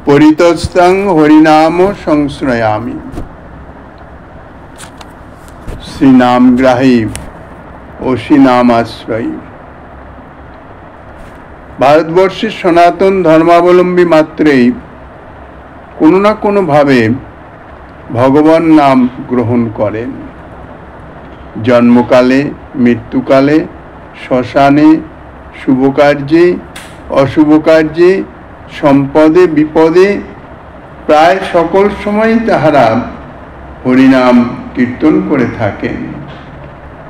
পরিতস্তং হরিনাম সংশ্রয়ামি। শ্রীনাম গ্রাহী ও শ্রীনাম আশ্রয়ী। ভারতবর্ষের সনাতন ধর্মাবলম্বী মাত্রেই কোনো না কোনোভাবে ভগবান নাম গ্রহণ করেন। জন্মকালে, মৃত্যুকালে, শ্মশানে, শুভকার্যে, অশুভ কার্যে, সম্পদে বিপদে প্রায় সকল সময়ই তাহারা হরিনাম কীর্তন করে থাকেন।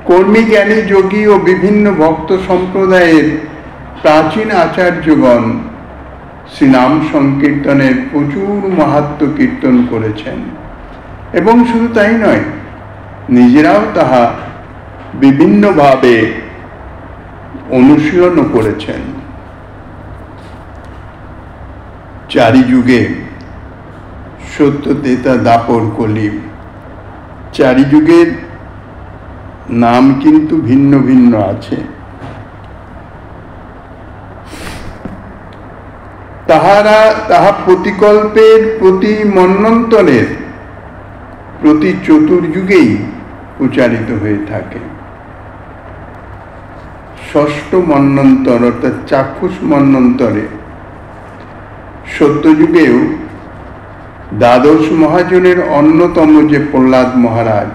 কর্মী, জ্ঞানী, যোগী ও বিভিন্ন ভক্ত সম্প্রদায়ের প্রাচীন আচার্যগণ শ্রীনাম সংকীর্তনের প্রচুর মাহাত্ম্য কীর্তন করেছেন এবং শুধু তাই নয়, নিজেরাও তাহা বিভিন্নভাবে অনুশীলনও করেছেন। চারি যুগে সত্য, ত্রেতা, দ্বাপর, কলি, চারি যুগের নাম কিন্তু ভিন্ন ভিন্ন আছে। তাহা প্রতিকল্পের, প্রতি মন্বন্তরের, প্রতি চতুর্যুগেই প্রচারিত হয়ে থাকে। ষষ্ঠ মন্বন্তর অর্থাৎ চাক্ষুষ মন্বন্তরে সত্যযুগেও দ্বাদশ মহাজনের অন্যতম যে প্রহ্লাদ মহারাজ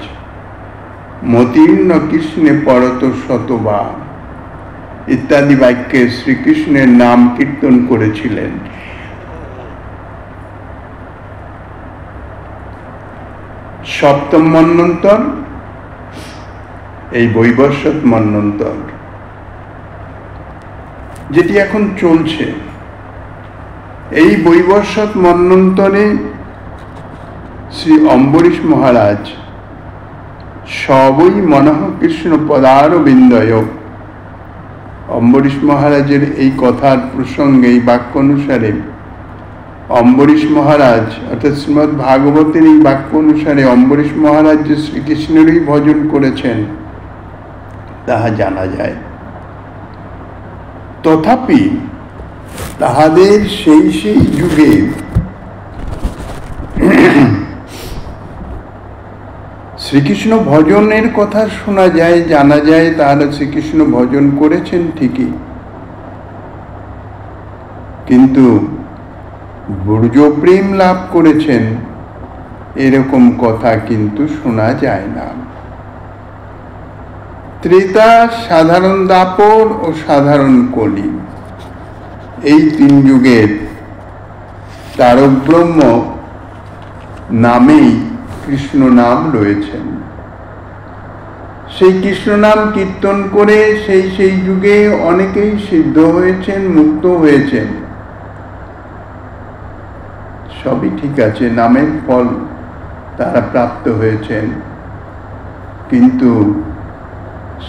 মতীর্ণ কৃষ্ণে পরত শতবা ইত্যাদি বাক্যে শ্রীকৃষ্ণের নাম কীর্তন করেছিলেন। সপ্তম মন্বন্তর এই বৈবস্বত মন্বন্তর, যেটি এখন চলছে। এই বৈবস্বত মন্বন্তরে শ্রী অম্বরীশ মহারাজ সবই মনঃ কৃষ্ণ পদারবিন্দয়। অম্বরীশ মহারাজের এই কথার প্রসঙ্গে, এই বাক্য অনুসারে অম্বরীশ মহারাজ অর্থাৎ শ্রীমদ্ ভাগবতের এই বাক্য অনুসারে অম্বরীশ মহারাজ যে শ্রীকৃষ্ণেরই ভজন করেছেন তাহা জানা যায়। তথাপি তাহাদের সেই সেই যুগে শ্রীকৃষ্ণ ভজনের কথা শোনা যায়, জানা যায়। তাহারা শ্রীকৃষ্ণ ভজন করেছেন ঠিকই, কিন্তু ব্রজপ্রেম লাভ করেছেন এরকম কথা কিন্তু শোনা যায় না। ত্রেতা, সাধারণ দ্বাপর ও সাধারণ কলি, এই তিন যুগের তারকব্রহ্ম নামেই কৃষ্ণ নাম রয়েছেন। সেই কৃষ্ণ নাম কীর্তন করে সেই সেই যুগে অনেকেই সিদ্ধ হয়েছেন, মুক্ত হয়েছেন। সবই ঠিক আছে, নামের ফল তারা প্রাপ্ত হয়েছেন, কিন্তু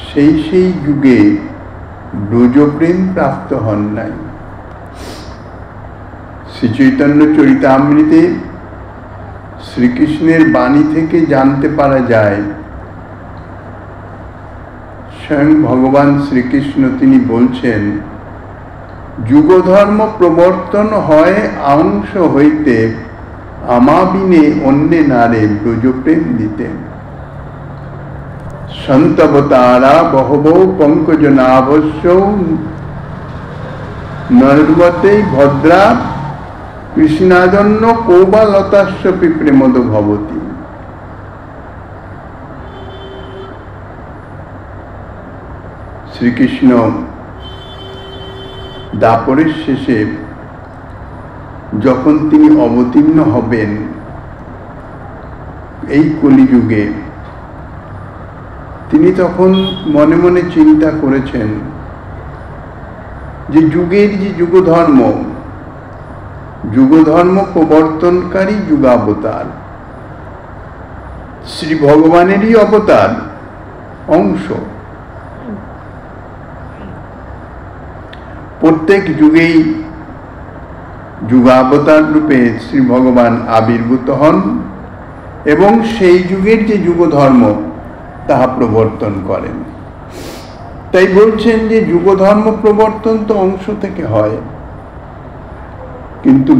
সেই সেই যুগে ব্রজপ্রেম প্রাপ্ত হন নাই। শ্রী চৈতন্য চরিতামৃতে শ্রীকৃষ্ণের বাণী থেকে জানতে পারা যায়, স্বয়ং ভগবান শ্রীকৃষ্ণ তিনি বলছেন, যুগধর্ম প্রবর্তন হয় অংশ হইতে, আমাবিনে অন্যে নারে ব্রজপ্রেম দিতে। সন্তবতারা বহব পঙ্কজ নাভস্য নর্মতে ভদ্রা কৃষ্ণাজন্য কৌবালতাস্যপি প্রেমদ ভবতি। শ্রীকৃষ্ণ দ্বাপরের শেষে যখন তিনি অবতীর্ণ হবেন এই কলিযুগে, তিনি তখন মনে মনে চিন্তা করেছেন যে যুগের যে যুগধর্ম, যুগধর্ম প্রবর্তনকারী যুগাবতার শ্রী ভগবানেরই অবতার অংশ। প্রত্যেক যুগেই যুগাবতার রূপে শ্রী ভগবান আবির্ভূত হন এবং সেই যুগের যে যুগধর্ম তাহা প্রবর্তন করেন। তাই বলছেন যে যুগধর্ম প্রবর্তন তো অংশ থেকে হয়। কিন্তু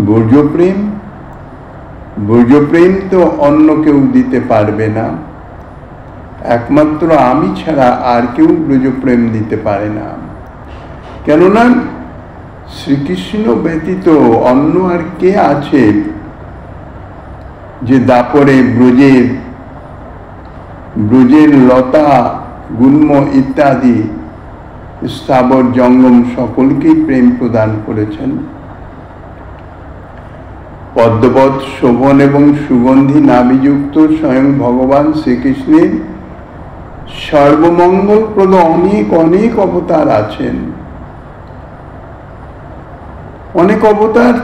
ব্রজপ্রেম তো অন্য কেউ দিতে পারবে না, একমাত্র আমি ছাড়া আর কেউ ব্রজপ্রেম দিতে পারে না। কেননা শ্রীকৃষ্ণ ব্যতীত অন্য আর কে আছে যে দাপরে ব্রজের লতা গুল্ম ইত্যাদি স্থাবর জঙ্গম সকলকেই প্রেম প্রদান করেছেন। পদ্মপদ শোভন এবং সুগন্ধি নাভিযুক্ত স্বয়ং ভগবান শ্রীকৃষ্ণের সর্বমঙ্গলপ্রদ অনেক অনেক অবতার আছেন। অনেক অবতার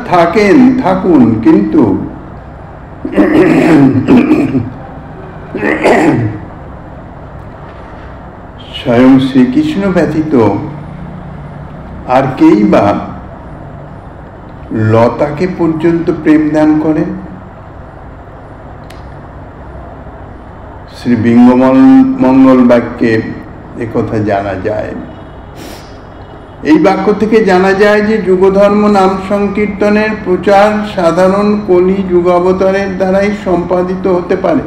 থাকুন, কিন্তু স্বয়ং শ্রীকৃষ্ণ ব্যতীত আর কেই বা লতাকে পর্যন্ত প্রেম দান করেন? শ্রী বিঙ্গমঙ্গল বাক্যে একথা জানা যায়। এই বাক্য থেকে জানা যায় যে যুগধর্ম নাম সংকীর্তনের প্রচার সাধারণ কলি যুগাবতারের দ্বারাই সম্পাদিত হতে পারে।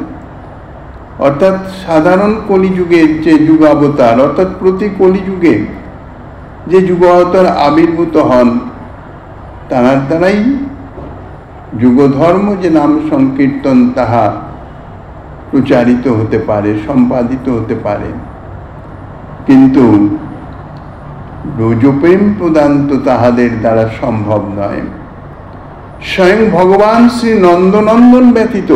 অর্থাৎ সাধারণ কলিযুগের যে যুগাবতার, অর্থাৎ প্রতি কলিযুগে যে যুগাবতার আবির্ভূত হন, তার দ্বারাই যুগধর্ম যে নাম সংকীর্তন তাহা প্রচারিত হতে পারে, সম্পাদিত হতে পারে। কিন্তু ব্রজপ্রেম প্রদান তো তাহাদের দ্বারা সম্ভব নয়। স্বয়ং ভগবান শ্রী নন্দনন্দন ব্যতীত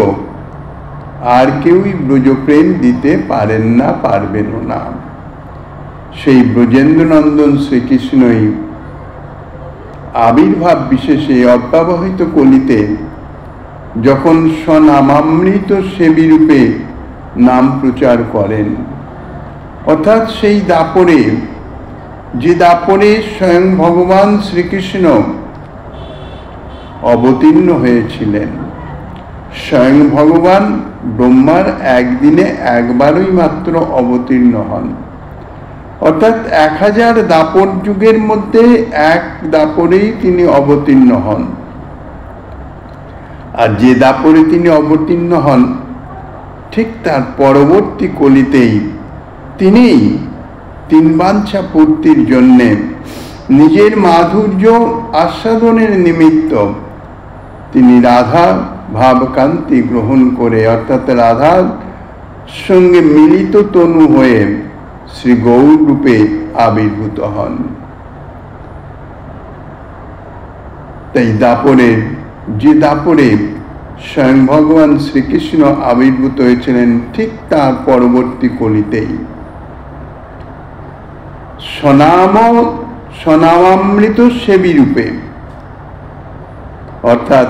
আর কেউই ব্রজপ্রেম দিতে পারেন না, পারবেন না। সেই ব্রজেন্দ্র নন্দন শ্রীকৃষ্ণই আবির্ভাব বিশেষে অব্যবহিত কলিতে যখন স্বনামামৃত সেবী রূপে নাম প্রচার করেন, অর্থাৎ সেই দাপরে, যে দাপরে স্বয়ং ভগবান শ্রীকৃষ্ণ অবতীর্ণ হয়েছিলেন। স্বয়ং ভগবান ব্রহ্মার একদিনে একবারই মাত্র অবতীর্ণ হন, অর্থাৎ 1000 দাপর যুগের মধ্যে এক দাপরেই তিনি অবতীর্ণ হন। আর যে দাপরে তিনি অবতীর্ণ হন, ঠিক তার পরবর্তী কলিতেই তিনি তিন বাঞ্ছা পূর্তির জন্যে নিজের মাধুর্য আস্বাদনের নিমিত্ত তিনি রাধা ভাবকান্তি গ্রহণ করে, অর্থাৎ রাধার সঙ্গে মিলিত তনু হয়ে শ্রী গৌর রূপে আবির্ভূত হন। তাই যে দাপরে স্বয়ং ভগবান শ্রীকৃষ্ণ আবির্ভূত হয়েছিলেন, ঠিক তার পরবর্তী কলিতেই স্বনামামৃত সেবী রূপে, অর্থাৎ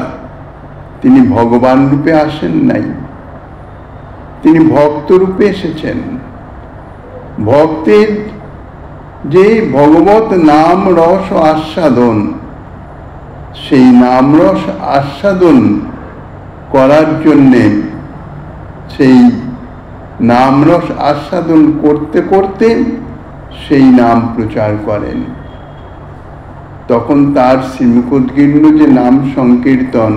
তিনি ভগবান রূপে আসেন নাই, তিনি ভক্ত রূপে এসেছেন। ভক্তের যে ভগবত নাম রস আস্বাদন, সেই নাম রস আস্বাদন করার জন্যে, সেই নাম রস আস্বাদন করতে করতে সেই নাম প্রচার করেন। তখন তার শ্রীমুখোদ্গীর্ণ যে নাম সংকীর্তন,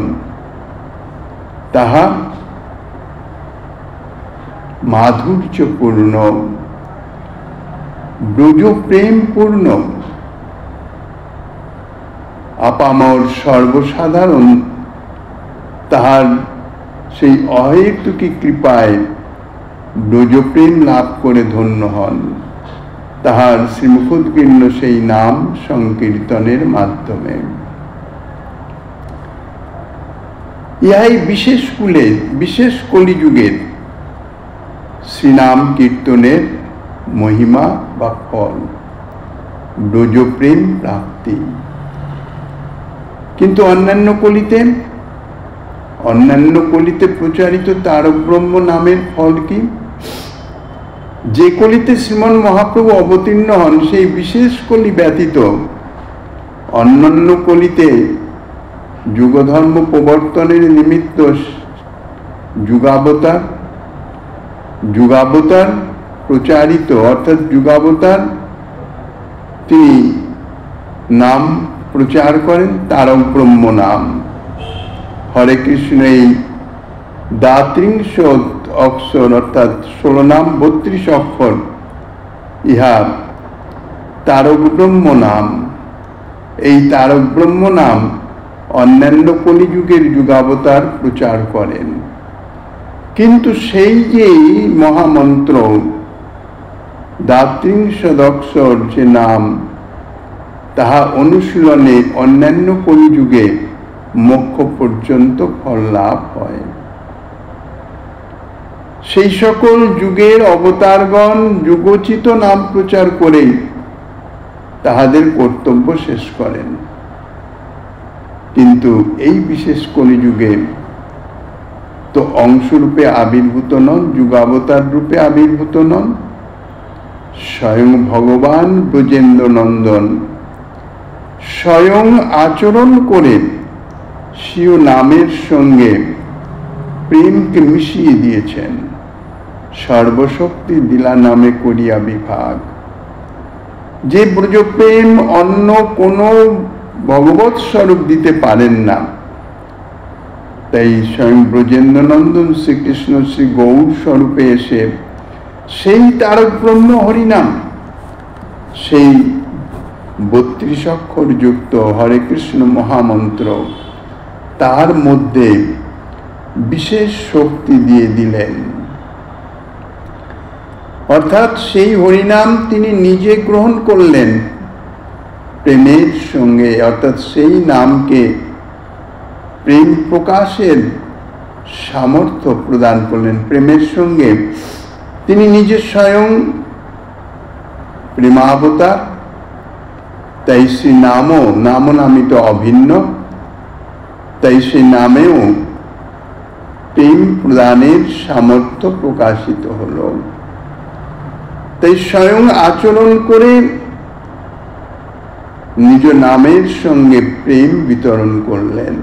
তাহা মাধুর্যপূর্ণ, ব্রজপ্রেমপূর্ণ, আপামর সর্বসাধারণ তাহার সেই অহেতুকী কৃপায় ব্রজপ্রেম লাভ করে ধন্য হন, তাহার শ্রীমুখোদ্গীর্ণ সেই নাম সংকীর্তনের মাধ্যমে। ইহাই বিশেষ কলিযুগের শ্রীনাম কীর্তনের মহিমা বা ফল, ব্রজপ্রেম প্রাপ্তি। কিন্তু অন্যান্য কলিতে প্রচারিত তারকব্রহ্ম নামের ফল কি? যে কলিতে শ্রীমন মহাপ্রভু অবতীর্ণ হন, সেই বিশেষ কলি ব্যতীত অন্যান্য কলিতে যুগধর্ম প্রবর্তনের নিমিত্ত যুগাবতার প্রচারিত, অর্থাৎ যুগাবতার তিনি নাম প্রচার করেন তারক ব্রহ্ম নাম। হরে কৃষ্ণ এই দ্বাত্রিংশ অক্ষর অর্থাৎ 16 নাম 32 অক্ষর, ইহা তারক ব্রহ্ম নাম। এই তারক ব্রহ্ম নাম অন্যান্য কলিযুগের যুগাবতার প্রচার করেন, কিন্তু সেই যে মহামন্ত্র দ্বাত্রিংশদক্ষর যে নাম, তাহা অনুশীলনে অন্যান্য কলিযুগে মোক্ষ পর্যন্ত ফল লাভ হয়। সেই সকল যুগের অবতারগণ যুগোচিত নাম প্রচার করে তাহাদের কর্তব্য শেষ করেন, কিন্তু এই বিশেষ কলিযুগে তো অংশরূপে আবির্ভূত নন, যুগাবতার রূপে আবির্ভূত নন। স্বয়ং ভগবান ব্রজেন্দ্র নন্দন স্বয়ং আচরণ করে স্বীয় নামের সঙ্গে প্রেমকে মিশিয়ে দিয়েছেন। সর্বশক্তি দিলা নামে করিয়া বিভাগ। যে ব্রজপ্রেম অন্য কোনো ভগবৎ স্বরূপ দিতে পারেন না, তাই স্বয়ং ব্রজেন্দ্র নন্দন শ্রীকৃষ্ণ শ্রী গৌর স্বরূপে এসে সেই তারক ব্রহ্ম হরিনাম, সেই 32 অক্ষর যুক্ত হরে কৃষ্ণ মহামন্ত্র, তার মধ্যে বিশেষ শক্তি দিয়ে দিলেন। অর্থাৎ সেই হরিনাম তিনি নিজে গ্রহণ করলেন প্রেমের সঙ্গে, অর্থাৎ সেই নামকে প্রেম প্রকাশের সামর্থ্য প্রদান করলেন। প্রেমের সঙ্গে তিনি নিজে স্বয়ং প্রেমাবতার, তাই সেই নামও নামিত অভিন্ন, তাই সেই নামেও প্রেম প্রদানের সামর্থ্য প্রকাশিত হল। তাই স্বয়ং আচরণ করে নিজ নামের সঙ্গে প্রেম বিতরণ করলেন।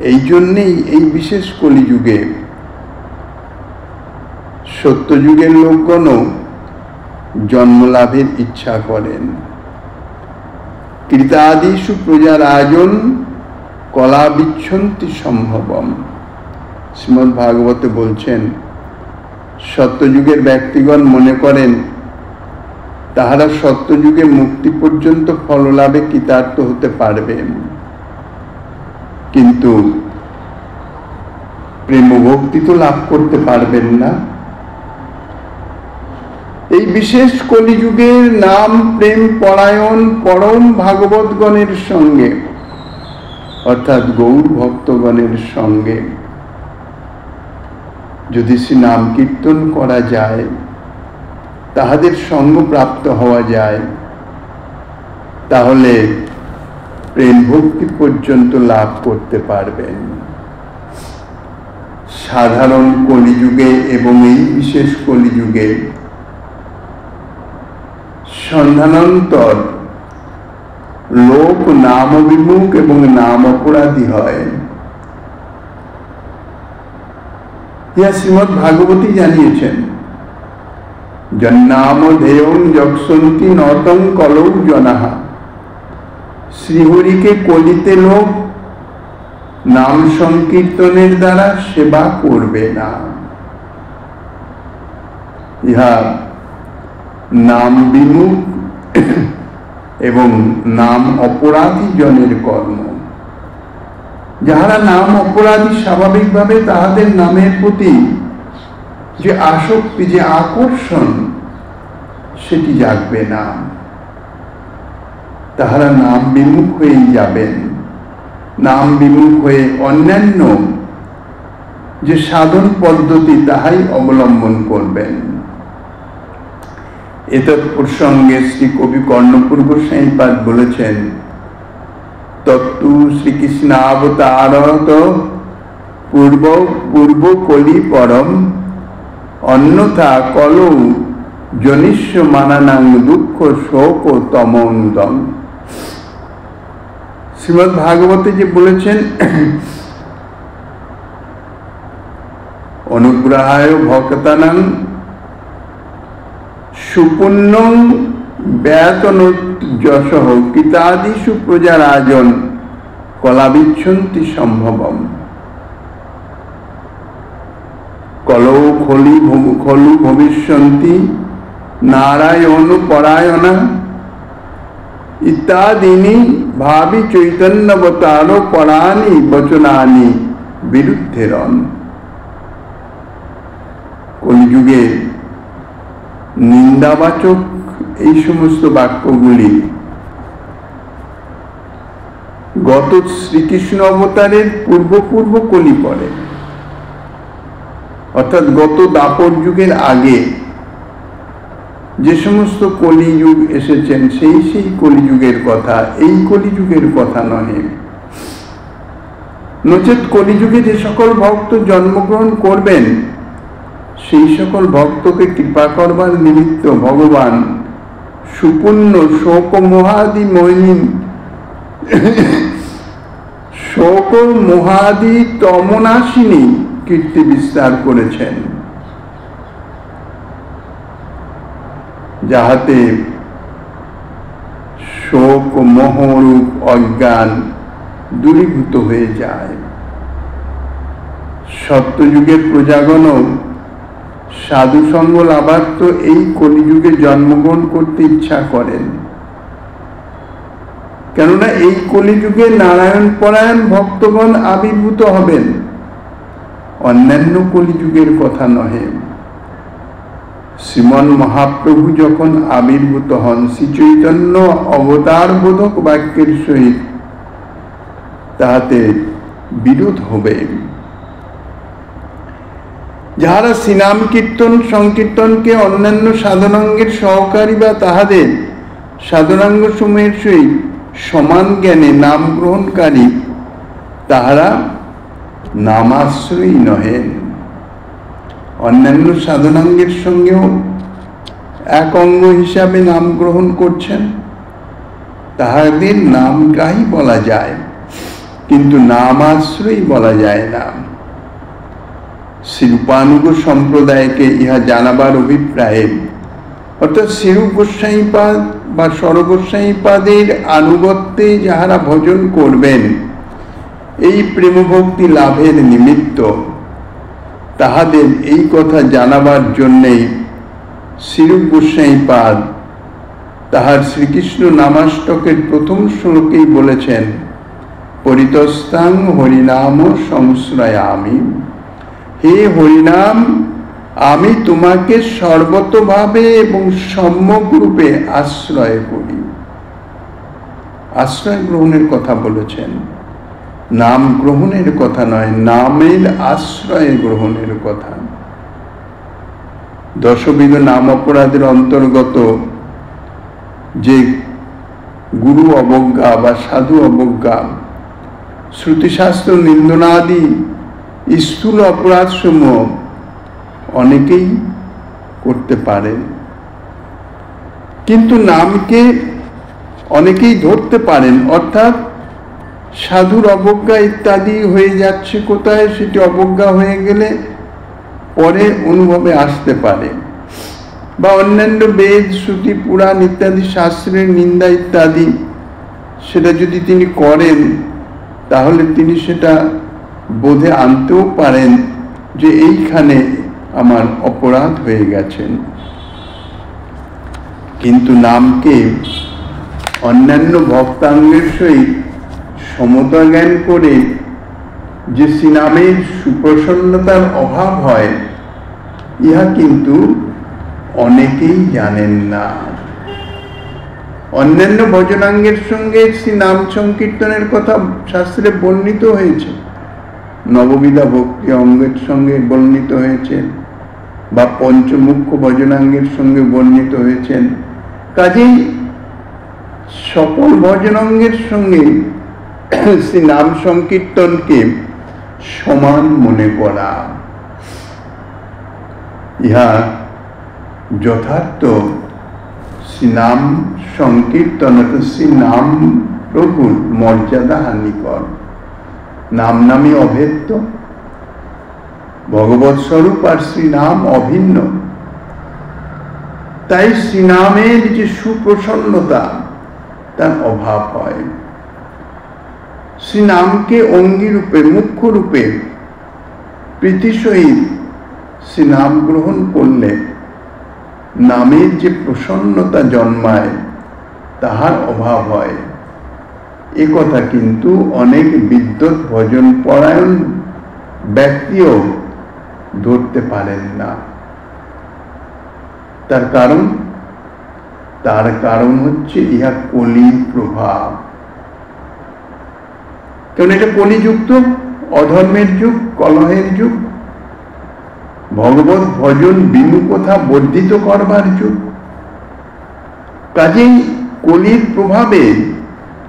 এই জন্যেই এই বিশেষ কলিযুগে সত্যযুগের লোকগণও জন্মলাভের ইচ্ছা করেন। কৃতাদিষু প্রজার আয়োজন কলা বিচ্ছন্তি সম্ভবম। শ্রীমদ্ ভাগবতে বলছেন, সত্যযুগের ব্যক্তিগণ মনে করেন তাহারা সত্যযুগে মুক্তি পর্যন্ত ফললাভে কৃতার্থ হতে পারবেন, কিন্তু প্রেম ভক্তি তো লাভ করতে পারবেন না। এই বিশেষ কলিযুগের নাম প্রেম পরায়ণ পরম ভাগবতগণের সঙ্গে, অর্থাৎ গৌর ভক্তগণের সঙ্গে যদি সে নাম কীর্তন করা যায়, তাহাদের সঙ্গ প্রাপ্ত হওয়া যায়, তাহলে প্রেম ভক্তি পর্যন্ত লাভ করতে পারবেন। সাধারণ কলিযুগে এবং এই বিশেষ কলিযুগে সন্ধানান্তর লোক নাম বিমুখ এবং নাম অপরাধী হয়। ইহা শ্রীমদ্ ভাগবতী জানিয়েছেন, জন্নাম ধেয়ং যক্ষন্তি নতং কলৌ জনাহা। শ্রীহরিকে কলিতে লোক নাম সংকীর্তনের দ্বারা সেবা করবে না। ইহা নাম বিমুখ এবং নাম অপরাধী জনের কর্ম। যাহারা নাম অপরাধী, স্বাভাবিকভাবে তাহাদের নামের প্রতি যে আসক্তি, যে আকর্ষণ, সেটি জাগবে না। তাহারা নাম বিমুখ হয়েই যাবেন। নাম বিমুখ হয়ে অন্যান্য যে সাধন পদ্ধতি তাহাই অবলম্বন করবেন। এতৎ প্রসঙ্গে শ্রী কবি কর্ণপূর্ব গোস্বামীপাদ বলেছেন, তত্তু শ্রীকৃষ্ণাবতারত পূর্ব কলি পরম অন্যথা কলৌ জনিষ্য মানানাং দুঃখ শোক তমোদম। শ্রীমদ্ ভাগবতে যে বলেছেন, অনুগ্রহায় ভক্তানাং সুপুণ্যং ব্যাতনোজ্জসহ কৃতাদিষু প্রজারাজন কলাবিচ্ছন্তি সম্ভবম। কলৌ খলু ভবিষ্যন্তি নারায়ণ পরায়ণা ইত্যাদিনি ভাবি চৈতন্যবতার পরাণি বচনানি বিরুদ্ধেরন। কলিযুগে নিন্দাবাচক এই সমস্ত বাক্যগুলি গত শ্রীকৃষ্ণ অবতারের পূর্ব কলি পড়ে, অর্থাৎ গত দাপর যুগের আগে যে সমস্ত কলিযুগ এসেছেন সেই কলিযুগের কথা, এই কলিযুগের কথা নহে। নচেৎ কলিযুগে যে সকল ভক্ত জন্মগ্রহণ করবেন সেই সকল ভক্তকে কৃপা করবার নিমিত্ত ভগবান সুপুণ্য শোক মোহাদি মহিম শোক মোহাদি তমনাশিনী কীর্তি বিস্তার করেছেন, যাহাতে শোক মোহরূপ অজ্ঞান দূরীভূত হয়ে যায়। সত্যযুগের প্রজাগণ সাধু সঙ্গ লাভার্থ এই কলিযুগে জন্মগ্রহণ করতে ইচ্ছা করেন, কেননা এই কলিযুগে নারায়ণ পরায়ণ ভক্তগণ আবির্ভূত হবেন, অন্যান্য কলিযুগের কথা নহে। শ্রীমন মহাপ্রভু যখন আবির্ভূত হন শ্রী চৈতন্য অবতার বোধক বাক্যের সহিত তাহাতে বিরোধ হবে। যাহারা শ্রীনাম কীর্তন সংকীর্তনকে অন্যান্য সাধনাঙ্গের সহকারী বা তাহাদের সাধনাঙ্গ সমূহের সহিত সমান জ্ঞানে নাম গ্রহণকারী, তাহারা নামাশ্রয়ী নহেন। অন্যান্য সাধনাঙ্গের সঙ্গেও এক অঙ্গ হিসাবে নাম গ্রহণ করছেন, তাহাদের নামগ্রাহী বলা যায়, কিন্তু নামাশ্রয়ী বলা যায় না। শ্রীরূপানুগ সম্প্রদায়কে ইহা জানাবার অভিপ্রায়ে, অর্থাৎ শ্রীরূপ গোস্বামীপাদ বা স্বরগোস্বামীপাদের আনুগত্যে যাহারা ভজন করবেন এই প্রেমভক্তি লাভের নিমিত্ত, তাহাদের এই কথা জানাবার জন্যেই শ্রীরূপ গোস্বামীপাদ তাহার শ্রীকৃষ্ণ নামাষ্টকের প্রথম শ্লোকেই বলেছেন, পরিতস্তাং হরিনাম সংশ্রয়ামি। হে হরিনাম, আমি তোমাকে সর্বতভাবে এবং সম্যক রূপে আশ্রয় করি। আশ্রয় গ্রহণের কথা বলেছেন, নাম গ্রহণের কথা নয়, নামের আশ্রয় গ্রহণের কথা। দশবিধ নাম অপরাধের অন্তর্গত যে গুরু অবজ্ঞা বা সাধু অবজ্ঞা, শ্রুতিশাস্ত্র নিন্দনাদি স্থূল অপরাধ সমূহ অনেকেই করতে পারেন, কিন্তু নামকে অনেকেই ধরতে পারেন, অর্থাৎ সাধুর অবজ্ঞা ইত্যাদি হয়ে যাচ্ছে কোথায়, সেটি অবজ্ঞা হয়ে গেলে পরে অনুভবে আসতে পারে, বা অন্যান্য বেদ শ্রুতি পুরাণ ইত্যাদি শাস্ত্রের নিন্দা ইত্যাদি সেটা যদি তিনি করেন তাহলে তিনি সেটা বোধে আনতেও পারেন যে এইখানে আমার অপরাধ হয়ে গেছেন। কিন্তু নামকে অন্যান্য ভক্তাঙ্গের সহিত সমতা জ্ঞান করে যে শ্রীনামের সুপ্রসন্নতার অভাব হয়, ইহা কিন্তু অনেকেই জানেন না। অন্যান্য ভজনাঙ্গের সঙ্গে শ্রী নাম সংকীর্তনের কথা শাস্ত্রে বর্ণিত হয়েছে, নববিধা ভক্তি অঙ্গের সঙ্গে বর্ণিত হয়েছেন, বা পঞ্চমুখ্য ভজনাঙ্গের সঙ্গে বর্ণিত হয়েছেন। কাজেই সকল ভজনাঙ্গের সঙ্গে শ্রী নাম সংকীর্তনকে সমান মনে করা, ইহা যথার্থ শ্রীনাম সংকীর্তন, শ্রী নাম প্রভুর মর্যাদা হানিকর। নাম নামে অভেদ্য, ভগবৎ স্বরূপ আর শ্রী নাম অভিন্ন। তাই শ্রীনামের যে সুপ্রসন্নতা তার অভাব হয়। শ্রীনামকে অঙ্গীরূপে মুখ্য রূপে প্রীতি সহিত শ্রীনাম গ্রহণ করলে নামের যে প্রসন্নতা জন্মায় তাহার অভাব হয়। এ কথা কিন্তু অনেক বিদ্যুৎ ভজন পরায়ণ ব্যক্তিও ধরতে পারেন না। তার কারণ হচ্ছে ইহা কলির প্রভাব। কারণ এটা কলিযুক্ত, অধর্মের যুগ, কলহের যুগ, ভগবত ভজন বিমুখতা বর্ধিত করবার যুগ। কাজেই কলির প্রভাবে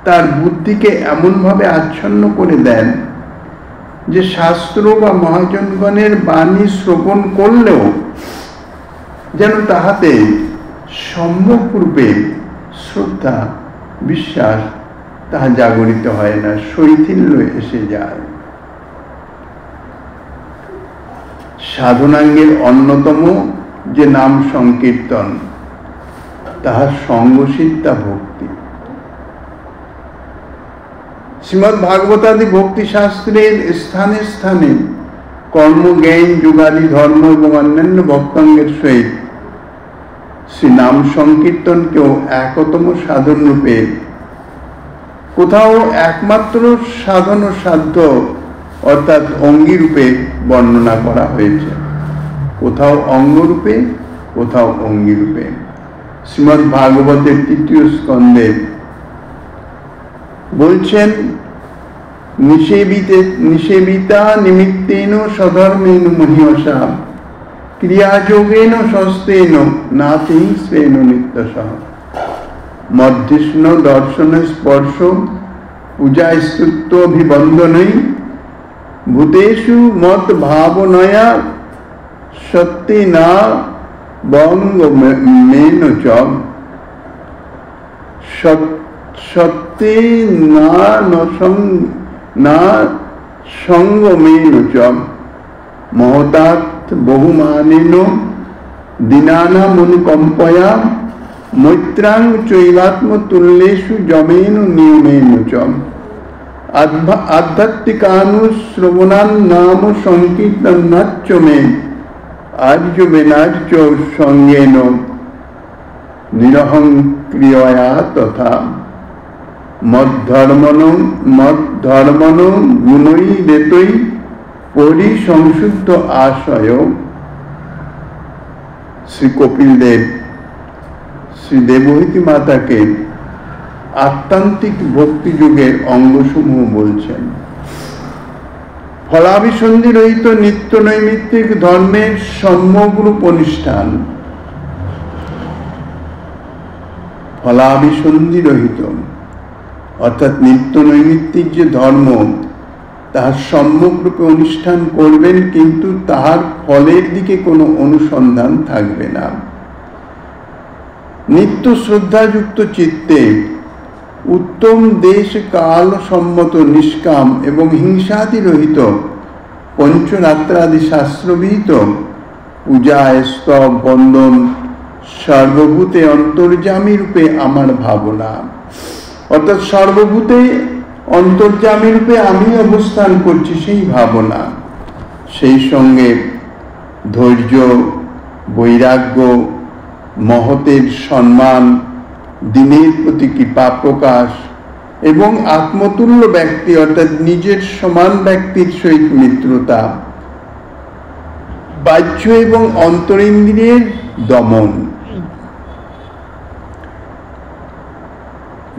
তার বুদ্ধিকে এমনভাবে আচ্ছন্ন করে দেন যে শাস্ত্র বা মহাজনগণের বাণী শ্রবণ করলেও যেন তাহাতে সম্যক রূপে শ্রদ্ধা বিশ্বাস তাহা জাগরিত হয় না, শৈথিল্য এসে যায়। সাধনাঙ্গের অন্যতম যে নাম সংকীর্তন, তাহার সঙ্গসিদ্ধা ভক্তি। শ্রীমদ্ ভাগবতাদি ভক্তি শাস্ত্রের স্থানে স্থানে কর্ম, জ্ঞান, যুগাদি ধর্ম এবং অন্যান্য ভক্তাঙ্গের সহিত শ্রী নাম সংকীর্তনকেও একতম সাধন রূপে, কোথাও একমাত্র সাধন ও সাধ্য অর্থাৎ অঙ্গী রূপে বর্ণনা করা হয়েছে, কোথাও অঙ্গরূপে, কোথাও অঙ্গী রূপে। শ্রীমদ্ ভাগবতের 3য় স্কন্ধে বলছেন, নিষেবিতা নিমিত্তেন সধর্মেন মহীয়সা ক্রিয়াযোগেন স্বস্তেন নাতিংস্তেন নিত্যসহ। মধ্যৃষ্ণ দর্শন স্পর্শ পূজা স্তুত্ব অভিবন্দনৈ ভূতেষু মত ভাবনয়া সত্যি না বঙ্গ মেন চ সত্যি না সঙ্গ মেন চ মহতাৎ বহুমানেন দীনানাম অনুকম্পয়া মৈত্রাং চৈবাত্মতুল্যেষু যমেন নিয়মেন চ আধ্যাত্মিকানুশ্রবণান নাম সংকীর্তনাচ্চ মে আর্য বেনার্য সঙ্গেন নিরহংক্রিয়য়া তথা মদ্ধর্মণ গুণৈ রেতৈ পরিসংশুদ্ধ আশয়। শ্রী কপিল দেব শ্রী দেবহূতি মাতাকে আত্মান্তিক ভক্তি যুগের অঙ্গসমূহ বলছেন। ফলাভিসন্ধি রহিত নিত্য নৈমিত্তিক ধর্মের সম্যগ্রূপ অনুষ্ঠান, ফলাভিসন্ধি রহিত অর্থাৎ নিত্য নৈমিত্তিক যে ধর্ম তাহার সম্যক রূপে অনুষ্ঠান করবেন, কিন্তু তাহার ফলের দিকে কোনো অনুসন্ধান থাকবে না। নিত্য শ্রদ্ধাযুক্ত চিত্তে উত্তম দেশ কাল সম্মত নিষ্কাম এবং হিংসাদি রহিত পঞ্চরাত্রাদি শাস্ত্রবিহিত পূজা, স্তব, বন্দন সর্বভূতে অন্তর্যামী রূপে আমার ভাবনা, অর্থাৎ সর্বভূতে অন্তর্যামী রূপে আমি অবস্থান করছি সেই ভাবনা, সেই সঙ্গে ধৈর্য, বৈরাগ্য, মহতের সম্মান, দিনের প্রতি কৃপা প্রকাশ এবং আত্মতুল্য ব্যক্তি অর্থাৎ নিজের সমান ব্যক্তির সহিত মিত্রতা, বাহ্য এবং অন্তরিন্দ্রিয়ের দমন,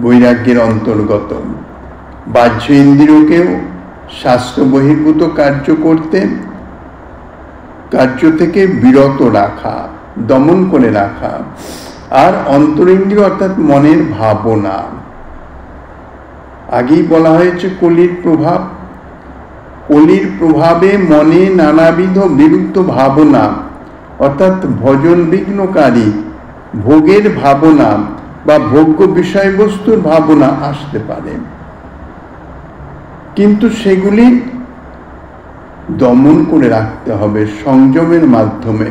বৈরাগ্যের অন্তর্গত। বাহ্য ইন্দ্রিয়কেও শাস্ত্র বহির্ভূত কার্য থেকে বিরত রাখা, দমন করে রাখা। আর অন্তরিন্দ্রিয় অর্থাৎ মনের ভাবনা, আগেই বলা হয়েছে কলির প্রভাব, কলির প্রভাবে মনে নানাবিধ বিরুদ্ধ ভাবনা অর্থাৎ ভজন বিঘ্নকারী ভোগের ভাবনা বা ভোগ্য বিষয়বস্তুর ভাবনা আসতে পারে, কিন্তু সেগুলি দমন করে রাখতে হবে সংযমের মাধ্যমে।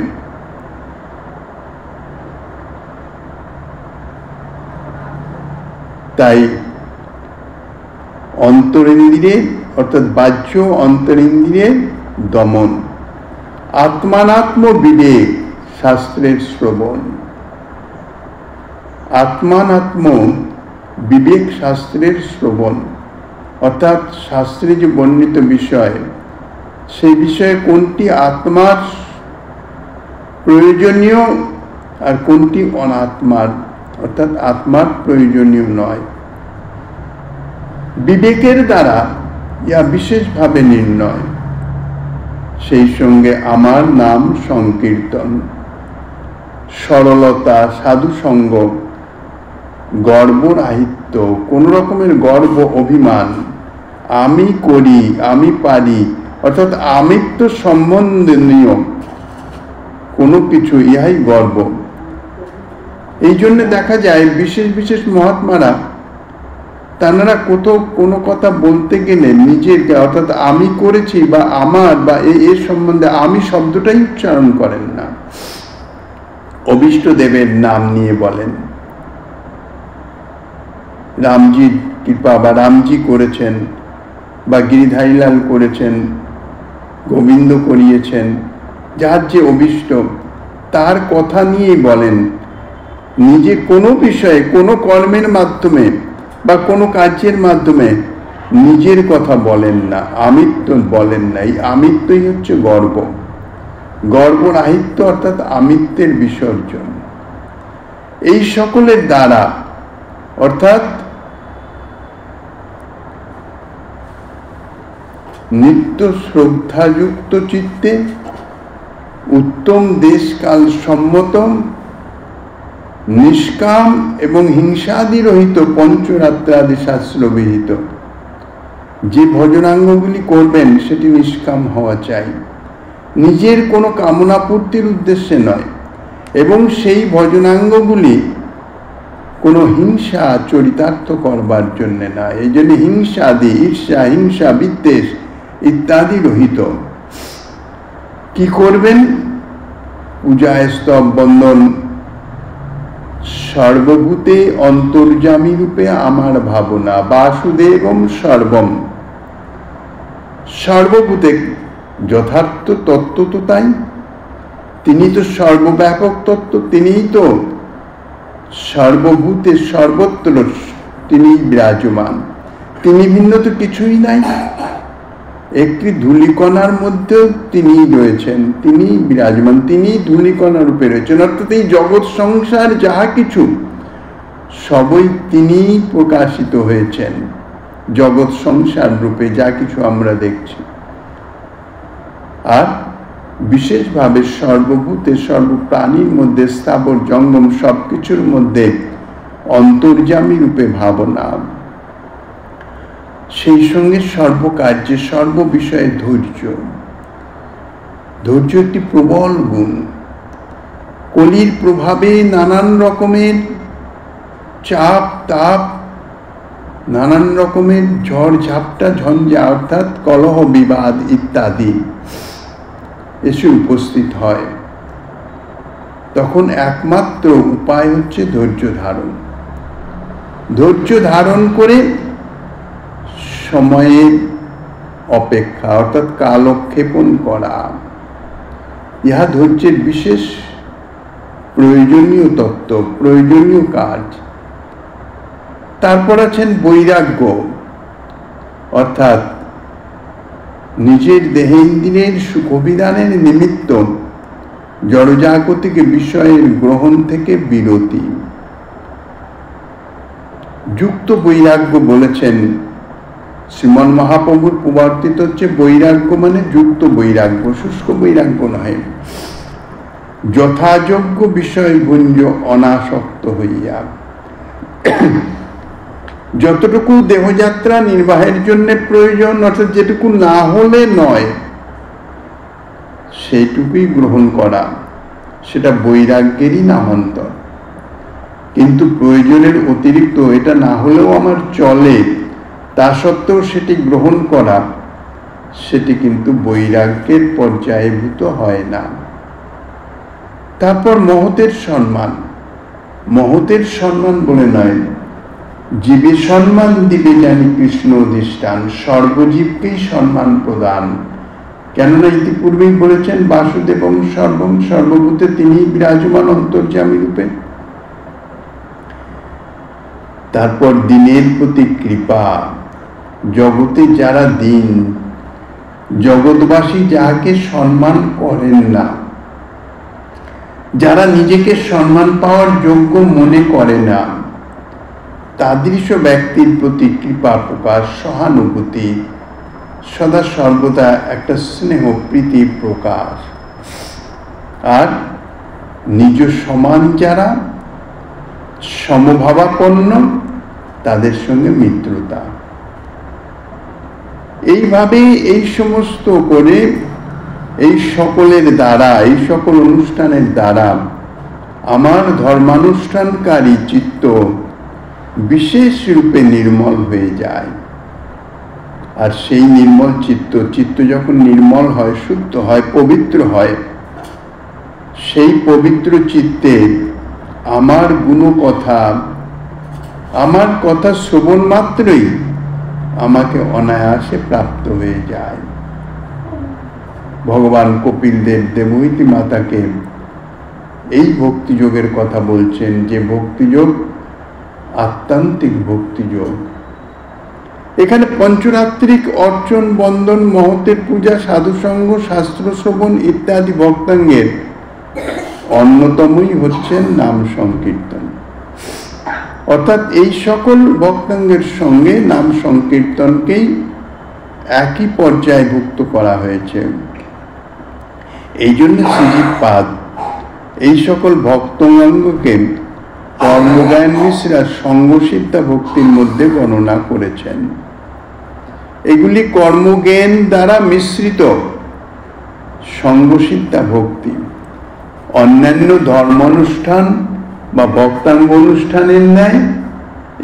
তাই অন্তরিন্দ্রিয়ের অর্থাৎ বাহ্য অন্তরিন্দ্রিয়ের দমন, আত্মানাত্ম বিবেক শাস্ত্রের শ্রবণ। আত্মানাত্ম বিবেক শাস্ত্রের শ্রবণ অর্থাৎ শাস্ত্রে যে বর্ণিত বিষয়, সেই বিষয়ে কোনটি আত্মার প্রয়োজনীয় আর কোনটি অনাত্মার অর্থাৎ আত্মার প্রয়োজনীয় নয়, বিবেকের দ্বারা ইহা বিশেষভাবে নির্ণয়। সেই সঙ্গে আমার নাম সংকীর্তন, সরলতা, সাধুসঙ্গ, গর্বরাহিত্য, কোন রকমের গর্ব অভিমান, আমি করি আমি পারি অর্থাৎ আমিত্ব সম্বন্ধীয় কোনো কিছু, ইহাই গর্ব। এই জন্য দেখা যায় বিশেষ বিশেষ মহাত্মারা তাঁরা কোথাও কোনো কথা বলতে গেলে নিজেকে অর্থাৎ আমি করেছি বা আমার বা এর সম্বন্ধে আমি শব্দটাই উচ্চারণ করেন না, অভীষ্ট দেবের নাম নিয়ে বলেন। রামজির কৃপা বা রামজি করেছেন বা গিরিধারীলাল করেছেন, গোবিন্দ করিয়েছেন, যার যে অভীষ্ট তার কথা নিয়েই বলেন। নিজে কোনো বিষয়ে কোনো কর্মের মাধ্যমে বা কোনো কার্যের মাধ্যমে নিজের কথা বলেন না, আমিত্ব বলেন না। এই আমিত্বই হচ্ছে গর্ব, গর্বরাহিত্য অর্থাৎ আমিত্বের বিসর্জন। এই সকলের দ্বারা অর্থাৎ নিত্য শ্রদ্ধাযুক্ত চিত্তে উত্তম দেশকাল সম্মতম নিষ্কাম এবং হিংসাদি রহিত পঞ্চরাত্রাদি শাস্ত্রবিহিত যে ভজনাঙ্গগুলি করবেন সেটি নিষ্কাম হওয়া চাই, নিজের কোনো কামনা পূর্তির উদ্দেশ্যে নয়, এবং সেই ভজনাঙ্গগুলি কোনো হিংসা চরিতার্থ করবার জন্য না। এই জন্য হিংসাদি, ঈর্ষা, হিংসা, বিদ্বেষ ইত্যাদি রহিত। কি করবেন? পূজায় স্তব বন্দন, সর্বভূতে অন্তর্যামী রূপে আমার ভাবনা, বাসুদেবম সর্বম। সর্বভূতে যথার্থ তত্ত্ব তো তাই, তিনি তো সর্বব্যাপক তত্ত্ব, তিনিই তো সর্বভূতে সর্বত্র তিনি বিরাজমান, তিনি ভিন্ন তো কিছুই নাই। একটি ধূলিকণার মধ্যেও তিনি রয়েছেন, তিনি বিরাজমান, তিনি ধূলিকণা রূপে রয়েছেন। অর্থাৎ এই জগৎ সংসার যাহা কিছু সবই তিনি প্রকাশিত হয়েছেন জগৎ সংসার রূপে, যা কিছু আমরা দেখছি। আর বিশেষভাবে সর্বভূতে সর্বপ্রাণীর মধ্যে স্থাবর জঙ্গম সবকিছুর মধ্যে অন্তর্যামী রূপে ভাবনা। সেই সঙ্গে সর্বকার্যে সর্ব বিষয়ে ধৈর্য। ধৈর্য একটি প্রবল গুণ। কলির প্রভাবে নানান রকমের চাপ তাপ, নানান রকমের ঝড় ঝাপটা ঝঞ্ঝা অর্থাৎ কলহ বিবাদ ইত্যাদি এসে উপস্থিত হয়। তখন একমাত্র উপায় হচ্ছে ধৈর্য ধারণ। ধৈর্য ধারণ করে সময়ের অপেক্ষা অর্থাৎ কালক্ষেপণ করা, ইহা ধৈর্যের বিশেষ প্রয়োজনীয় তত্ত্ব, প্রয়োজনীয় কাজ। তারপর আছেন বৈরাগ্য, অর্থাৎ নিজের দেহেন্দ্রিয়ের সুখবিধানের নিমিত্ত জড়জাগতিক বিষয়ের গ্রহণ থেকে বিরতি। যুক্ত বৈরাগ্য বলেছেন শ্রীমন মহাপ্রভুর প্রবর্তিত হচ্ছে বৈরাগ্য মানে যুক্ত বৈরাগ্য, শুষ্ক বৈরাগ্য নয়। যথাযোগ্য বিষয় গুঞ্জ অনাসক্ত হইয়া, যতটুকু দেহযাত্রা নির্বাহের জন্য প্রয়োজন অর্থাৎ যেটুকু না হলে নয় সেইটুকুই গ্রহণ করা, সেটা বৈরাগ্যেরই নামান্তর। কিন্তু প্রয়োজনের অতিরিক্ত এটা না হলেও আমার চলে, তা সত্ত্বেও সেটি গ্রহণ করা, সেটি কিন্তু বৈরাগ্যের পর্যায়ভূত হয় না। তারপর মহতের সম্মান। মহতের সম্মান বলে নয়, জীবে সম্মান দিবে জানি কৃষ্ণ অধিষ্ঠান, সর্বজীবকেই সম্মান প্রদান। কেননা ইতিপূর্বেই বলেছেন বাসুদেবং সর্বং, সর্বভূতে তিনি বিরাজমান অন্তর্যামী রূপে। তারপর দিনের প্রতি কৃপা, জগতে যারা দিন, জগৎবাসী যাহাকে সম্মান করেন না, যারা নিজেকে সম্মান পাওয়ার যোগ্য মনে করে না, তাদৃশ ব্যক্তির প্রতি কৃপা প্রকাশ, সহানুভূতি, সদা সর্বদা একটা স্নেহ প্রীতি প্রকাশ। আর নিজ সমান যারা, সমভাবাপন্ন, তাদের সঙ্গে মিত্রতা। এইভাবে এই সমস্ত করে এই সকলের দ্বারা, এই সকল অনুষ্ঠানের দ্বারা আমার ধর্মানুষ্ঠানকারী চিত্ত বিশেষ রূপে নির্মল হয়ে যায়। আর সেই নির্মল চিত্ত যখন নির্মল হয়, শুদ্ধ হয়, পবিত্র হয়, সেই পবিত্র চিত্তে আমার গুণকথা, আমার কথা শ্রবণ মাত্রই আমাকে অনায়াসে প্রাপ্ত হয়ে যায়। ভগবান কপিল দেব দেবহূতি মাতাকে এই ভক্তিযোগের কথা বলছেন, যে ভক্তিযোগ আত্মান্তিক ভক্তিযোগ। এখানে পঞ্চরাত্রিক অর্চন, বন্দন, মহতের পূজা, সাধুসঙ্গ, শাস্ত্র শ্রবণ ইত্যাদি ভক্তাঙ্গের অন্যতমই হচ্ছেন নাম সংকীর্তন। অর্থাৎ এই সকল ভক্তাঙ্গের সঙ্গে নাম সংকীর্তনকেই একই পর্যায়ভুক্ত করা হয়েছে। এই জন্য শ্রীজীপাদ এই সকল ভক্তাঙ্গকে কর্মজ্ঞান মিশ্রা সঙ্গসিদ্ধা ভক্তির মধ্যে গণনা করেছেন। এগুলি কর্মজ্ঞান দ্বারা মিশ্রিত সঙ্গসিদ্ধা ভক্তি। অন্যান্য ধর্মানুষ্ঠান বা ভক্তাঙ্গ অনুষ্ঠানের ন্যায়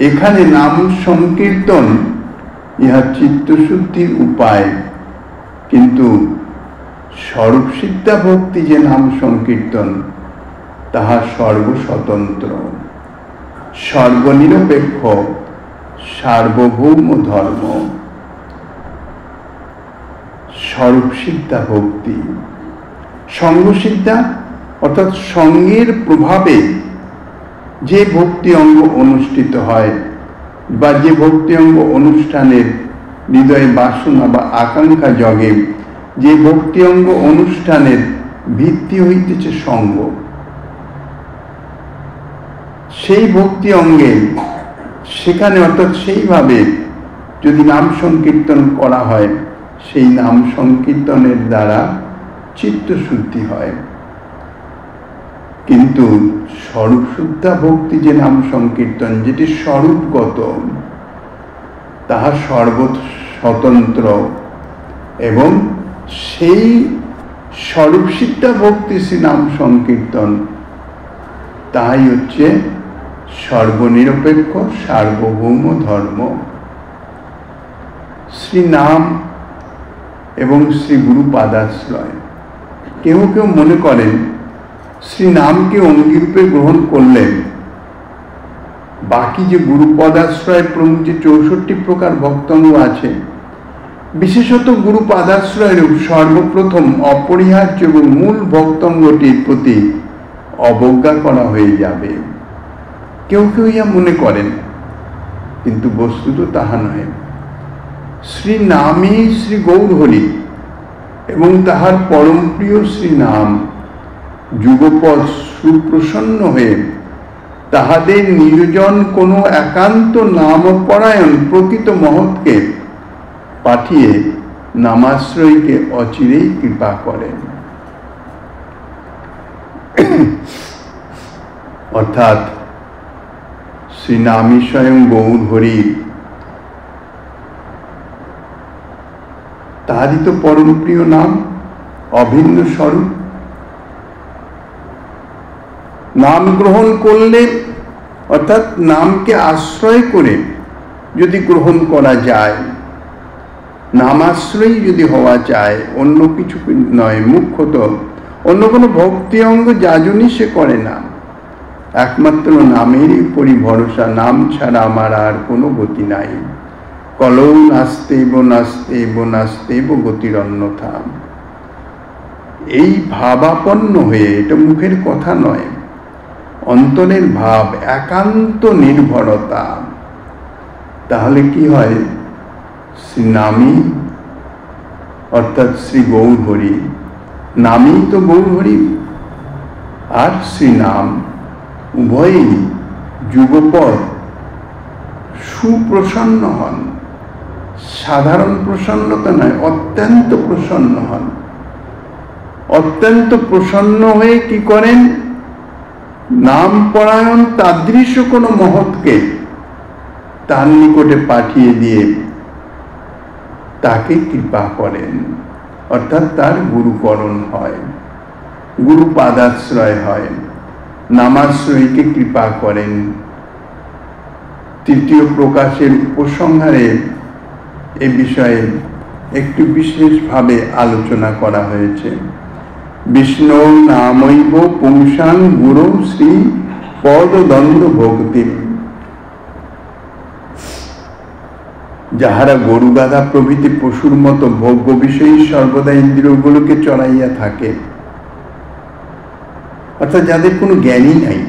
এখানে নাম সংকীর্তন ইহা চিত্তশুদ্ধির উপায়, কিন্তু স্বরূপসিদ্ধা ভক্তি যে নাম সংকীর্তন, তাহা সর্বস্বতন্ত্র, সর্বনিরপেক্ষ, সার্বভৌম ধর্ম। স্বরূপসিদ্ধা ভক্তি, সঙ্গসিদ্ধা অর্থাৎ সঙ্গের প্রভাবে যে ভক্তি অঙ্গ অনুষ্ঠিত হয়, বা যে ভক্তি অঙ্গ অনুষ্ঠানের হৃদয়ে বাসনা বা আকাঙ্ক্ষা জগে, যে ভক্তি অঙ্গ অনুষ্ঠানের ভিত্তি হইতেছে সঙ্গ, সেই ভক্তি অঙ্গে সেখানে অর্থাৎ সেইভাবে যদি নাম সংকীর্তন করা হয়, সেই নাম সংকীর্তনের দ্বারা চিত্তশুদ্ধি হয়। কিন্তু স্বরূপশুদ্ধা ভক্তি যে নাম সংকীর্তন, যেটি স্বরূপগত, তাহা সর্বস্বতন্ত্র, এবং সেই স্বরূপসিদ্ধা ভক্তি শ্রী নাম সংকীর্তন, তাহাই হচ্ছে সর্বনিরপেক্ষ সার্বভৌম ধর্ম। শ্রী নাম এবং শ্রী গুরু পাদাশ্রয়। কেউ কেউ মনে করেন শ্রী নামকে অঙ্গীরূপে গ্রহণ করলে বাকি যে গুরু পদাশ্রয় প্রমুখ যে 64 প্রকার ভক্তাঙ্গ আছে, বিশেষত গুরু পাদাশ্রয়ের সর্বপ্রথম অপরিহার্য এবং মূল ভক্তাঙ্গটির প্রতি অবজ্ঞা করা হয়ে যাবে। কেউ কেউ ইহা মনে করেন, কিন্তু বস্তুত তাহা নয়। শ্রী নামই শ্রী গৌরহরি এবং তাহার পরম প্রিয় শ্রী নাম যুগপৎ সুপ্রসন্ন হয়ে তাহাদের নিয়োজন কোনো একান্ত নামপরায়ণ প্রকৃত মহৎকে পাঠিয়ে নামাশ্রয়ীকে অচিরেই কৃপা করেন। অর্থাৎ শ্রী নামী স্বয়ং গৌর হরি, তাহারই তো পরম প্রিয় নাম, অভিন্ন স্বরূপ। নাম গ্রহণ করলে অর্থাৎ নামকে আশ্রয় করে যদি গ্রহণ করা যায়, নামাশ্রয়ী যদি হওয়া যায়, অন্য কিছু নয়, মুখ্যত অন্য কোনো ভক্তি অঙ্গ যাজনই সে করে না। একমাত্র নামেরই উপরই ভরসা, নাম ছাড়া আমার আর কোনো গতি নাই। কলৌ নাস্তেব নাস্তেব নাস্তেব গতির অন্যথা। এই ভাবাপন্ন হয়ে, এটা মুখের কথা নয়, অন্তরের ভাব, একান্ত নির্ভরতা, তাহলে কি হয়? শ্রী নামই অর্থাৎ শ্রী গৌরহরি, নামই তো গৌরহরি আর শ্রীনাম উভয়ই যুগপৎ সুপ্রসন্ন হন। সাধারণ প্রসন্নতা নয়, অত্যন্ত প্রসন্ন হন। অত্যন্ত প্রসন্ন হয়ে কি করেন? নাম পরায়ণ তাদৃশ কোনো মহৎকে তার নিকটে পাঠিয়ে দিয়ে তাকে কৃপা করেন, অর্থাৎ তার গুরুকরণ হয়, গুরু পাদাশ্রয় হয়, নামাশ্রয়ীকে কৃপা করেন। তৃতীয় প্রকাশের উপসংহারে এ বিষয়ে একটু বিশেষভাবে আলোচনা করা হয়েছে। বিষ্ণু নামৈব পুংসাং গুরু শ্রী পদদ্বন্দ্ব ভক্তি। যাহারা গরু গাধা প্রভৃতি পশুর মতো ভোগ্য বিষয়ী সর্বদা ইন্দ্রিয়গুলোকে চড়াইয়া থাকে, অর্থাৎ যাদের কোনো জ্ঞানই নাই,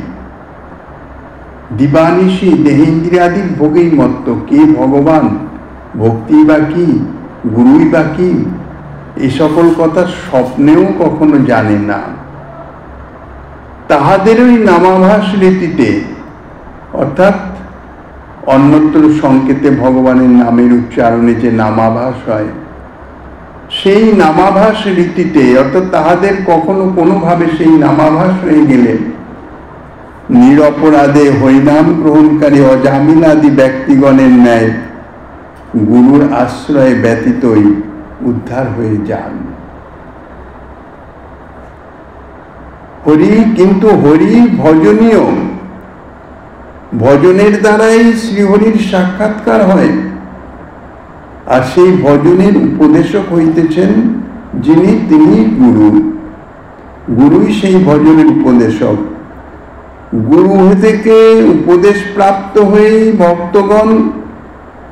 দিবানিশি দেহেন্দ্রিয়াদির ভোগেই মত্ত, কে ভগবান, ভক্তি বা কি, গুরুই বা কি, এই সকল কথা স্বপ্নেও কখনো জানে না। তাহাদের ওই নামাভাস রীতিতে, অর্থাৎ অন্যত্র সংকেতে ভগবানের নামের উচ্চারণে যে নামাভাস হয়, সেই নামাভাস রীতিতে, অর্থাৎ তাহাদের কখনো কোনোভাবে সেই নামাভাস হয়ে গেলে নিরপরাধে হরিনাম গ্রহণকারী অজামিনাদি ব্যক্তিগণের ন্যায় গুরুর আশ্রয়ে ব্যতীতই উদ্ধার হয়ে যান। হরি, কিন্তু হরি ভজনীয়, ভজনের দ্বারাই শ্রীহরির সাক্ষাৎকার হয়। আর সেই ভজনের উপদেশক হইতেছেন যিনি, তিনি গুরু। গুরুই সেই ভজনের উপদেশক। গুরু থেকে উপদেশ প্রাপ্ত হয়ে ভক্তগণ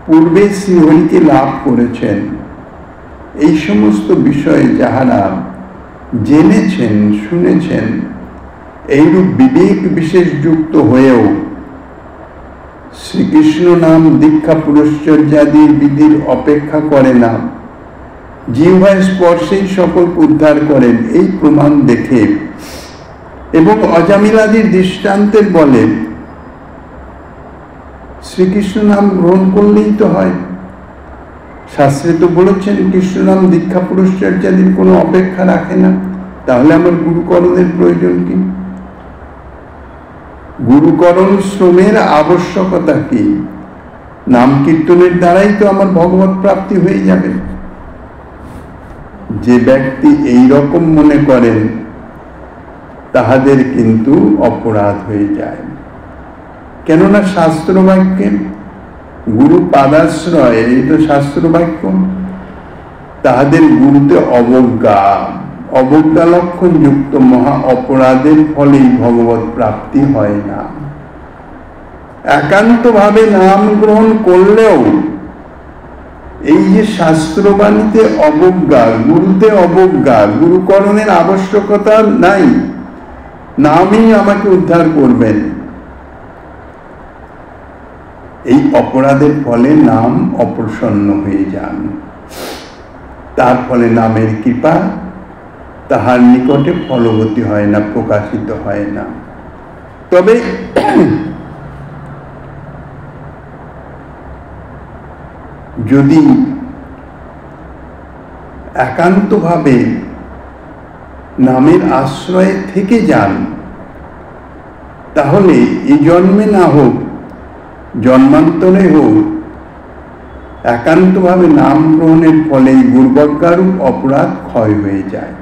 পূর্বে শ্রীহরিকে লাভ করেছেন। এই সমস্ত বিষয়ে যাহারা জেনেছেন, শুনেছেন, এইরূপ বিবেক বিশেষ যুক্ত হয়েও শ্রীকৃষ্ণ নাম দীক্ষা পুরস্চর্যাদির বিধির অপেক্ষা করে না, জিহ্বায় স্পর্শেই সকলকে উদ্ধার করেন, এই প্রমাণ দেখে এবং অজামিলাদির দৃষ্টান্তের বলে শ্রীকৃষ্ণ নাম গ্রহণ করলেই তো হয়। শাস্ত্রে তো বলেছেন কৃষ্ণ নাম দীক্ষা পুরস্চর্যাদির কোনো অপেক্ষা রাখে না, তাহলে আমার গুরুকরণের প্রয়োজন কি? গুরুকরণ শ্রমের আবশ্যকতা কি? নাম কীর্তনের দ্বারাই তো আমার ভগবত প্রাপ্তি হয়ে যাবে। যে ব্যক্তি এই রকম মনে করেন তাহাদের কিন্তু অপরাধ হয়ে যায়। কেননা শাস্ত্র বাক্যে গুরু পাদাশ্রয়, এই তো শাস্ত্র বাক্য, তাহাদের গুরুতে অবজ্ঞা, অবজ্ঞা লক্ষণ যুক্ত মহা অপরাধের ফলেই ভগবত প্রাপ্তি হয় না। একান্তভাবে নাম গ্রহণ করলেও এই যে শাস্ত্রবাণীতে অবজ্ঞা, গুরুতে অবজ্ঞা, গুরুকরণের আবশ্যকতা নাই, নামই আমাকে উদ্ধার করবেন, এই অপরাধের ফলে নাম অপ্রসন্ন হয়ে যান। তার ফলে নামের কৃপা তাহার নিকটে ফলবতী হয় না, প্রকাশিত হয় না। তবে যদি একান্তভাবে নামের আশ্রয়ে থেকে যান, তাহলে এই জন্মে না হোক, জন্মান্তরে হোক, একান্তভাবে নাম গ্রহণের ফলে গুরুবজ্ঞারূপ অপরাধ ক্ষয় হয়ে যায়।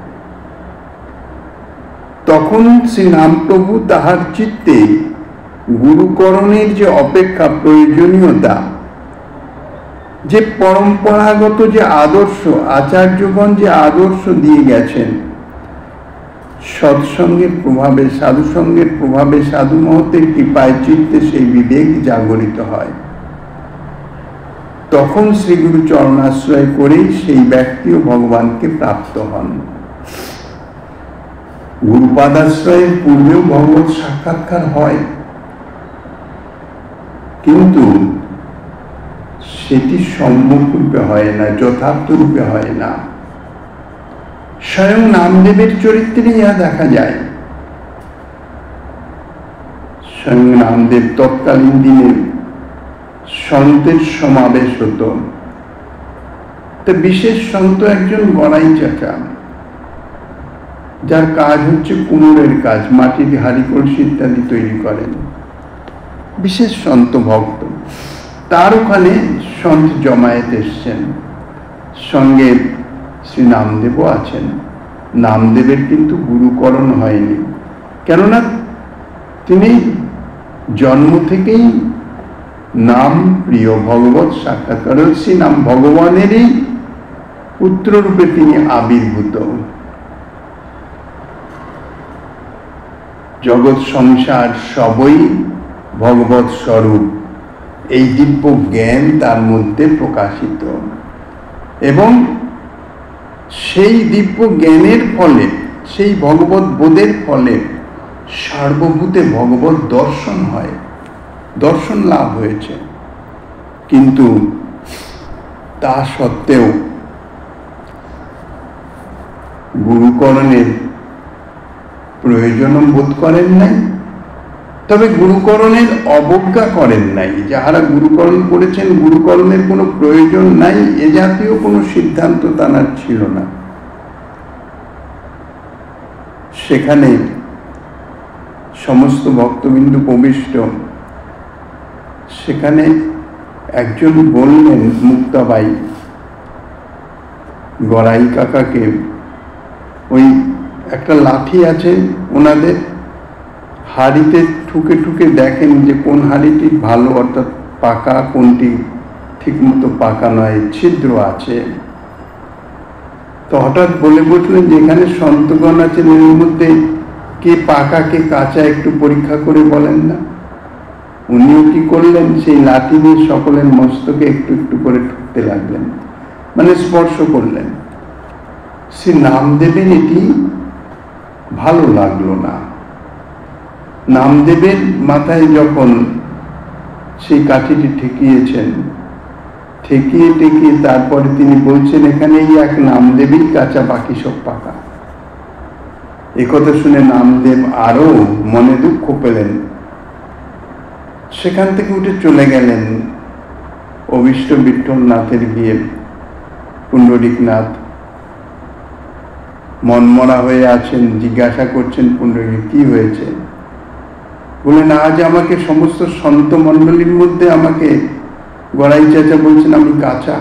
তখন শ্রী নামপ্রভু তাহার চিত্তে গুরুকরণের যে অপেক্ষা প্রয়োজনীয়তা, যে পরম্পরাগত যে আদর্শ, আচার্যগণ যে আদর্শ দিয়ে গেছেন, সৎসঙ্গের প্রভাবে, সাধুসঙ্গের প্রভাবে, সাধু মহতের কৃপায় চিত্তে সেই বিবেক জাগরিত হয়। তখন শ্রীগুরু চরণাশ্রয় করেই সেই ব্যক্তিও ভগবানকে প্রাপ্ত হন। গুরুপাদাশ্রয়ের পূর্বেও ভগবত সাক্ষাৎকার হয়, কিন্তু সেটি সম্যক রূপে হয় না, যথার্থ রূপে হয় না। স্বয়ং নামদেবের চরিত্রে ইহা দেখা যায়। স্বয়ং নামদেব তৎকালীন দিনে সন্তের সমাবেশ হতো। তো বিশেষ সন্ত একজন গড়াই চাচা, যার কাজ হচ্ছে কুমোরের কাজ, মাটির হাড়ি কলসি ইত্যাদি তৈরি করেন, বিশেষ সন্ত ভক্ত। তার ওখানে সন্ত জমায়েত এসছেন, সঙ্গে শ্রী নামদেবও আছেন। নামদেবের কিন্তু গুরুকরণ হয়নি, কেননা তিনি জন্ম থেকেই নাম প্রিয়, ভগবত সাক্ষাৎকার, শ্রী নাম ভগবানেরই পুত্ররূপে তিনি আবির্ভূত। জগৎ সংসার সবই ভগবত স্বরূপ, এই দিব্য জ্ঞান তার মধ্যে প্রকাশিত, এবং সেই দিব্য জ্ঞানের ফলে, সেই ভগবত বোধের ফলে সার্বভূতে ভগবত দর্শন হয়, দর্শন লাভ হয়েছে। কিন্তু তা সত্ত্বেও গুরুকরণের প্রয়োজন বোধ করেন নাই, তবে গুরুকরণের অবজ্ঞা করেন নাই। যাহারা গুরুকরণ করেছেন, গুরুকরণের কোনো প্রয়োজন নাই এ জাতীয় কোনো সিদ্ধান্ত তাঁর ছিল না। সেখানে সমস্ত ভক্তবিন্দু প্রবিষ্ট। সেখানে একজন বললেন, মুক্তাবাই গড়াই কাকাকে, ওই একটা লাঠি আছে ওনাদের, হাড়িতে ঠুকে ঠুকে দেখেন যে কোন হাড়িটি ভালো, অর্থাৎ পাকা, কোনটি ঠিক মতো পাকা নয়, ছিদ্র আছে। তো হঠাৎ বলে বসলেন যে এখানে সন্তগণ আছেন, এর মধ্যে কে পাকা কে কাঁচা একটু পরীক্ষা করে বলেন না। উনিও কি করলেন, সেই লাঠি দিয়ে সকলের মস্তকে একটু একটু করে ঠুকতে লাগলেন, মানে স্পর্শ করলেন। শ্রী নামদেবের এটি ভালো লাগলো না। নামদেবের মাথায় যখন সেই কাঠিটি ঠেকিয়েছেন, ঠেকিয়ে ঠেকিয়ে তারপরে তিনি বলছেন এখানে এই এক নামদেবই কাঁচা, বাকি সব পাকা। একথা শুনে নামদেব আরো মনে দুঃখ পেলেন। সেখান থেকে উঠে চলে গেলেন অভিষ্ট বিঠ্ঠলনাথের গিয়ে। পুণ্ডরিকনাথ মনমরা হয়ে আছেন, জিজ্ঞাসা করছেন পুণ্ডরিক কি হয়েছে। বলেন আজ আমাকে সমস্ত সন্ত মণ্ডলীর মধ্যে আমাকে গড়াই চাচা বলছেন আমি কাঁচা,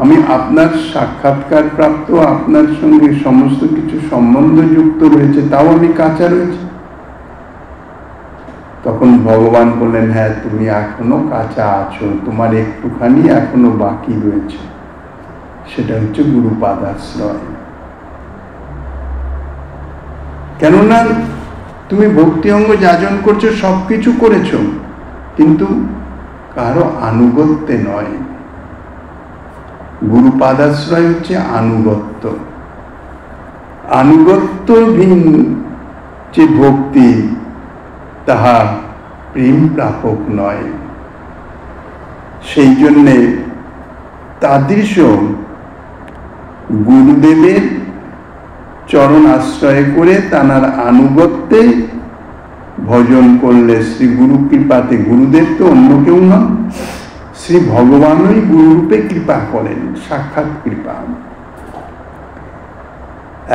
আমি আপনার সাক্ষাৎকার প্রাপ্ত, আপনার সঙ্গে সমস্ত কিছু সম্বন্ধ যুক্ত রয়েছে, তাও আমি কাঁচা রয়েছে। তখন ভগবান বললেন হ্যাঁ তুমি এখনো কাঁচা আছো, তোমার একটুখানি এখনো বাকি রয়েছে, সেটা হচ্ছে গুরুপাদাশ্রয়। কেননা তুমি ভক্তি অঙ্গ যাজন করছো, সবকিছু করেছো, কিন্তু কারো আনুগত্যে নয়। গুরুপাদাশ্রয় হচ্ছে আনুগত্য। আনুগত্যহীন যে ভক্তি, তাহা প্রেম প্রাপক নয়। সেই জন্যে তাদৃশ গুরুদেবের চরণ আশ্রয় করে তাঁর আনুগত্যে ভজন করলে শ্রী গুরু কৃপাতে, গুরুদেব তো অন্য কেউ নন, শ্রী ভগবানই গুরুরূপে কৃপা করেন, সাক্ষাৎ কৃপা।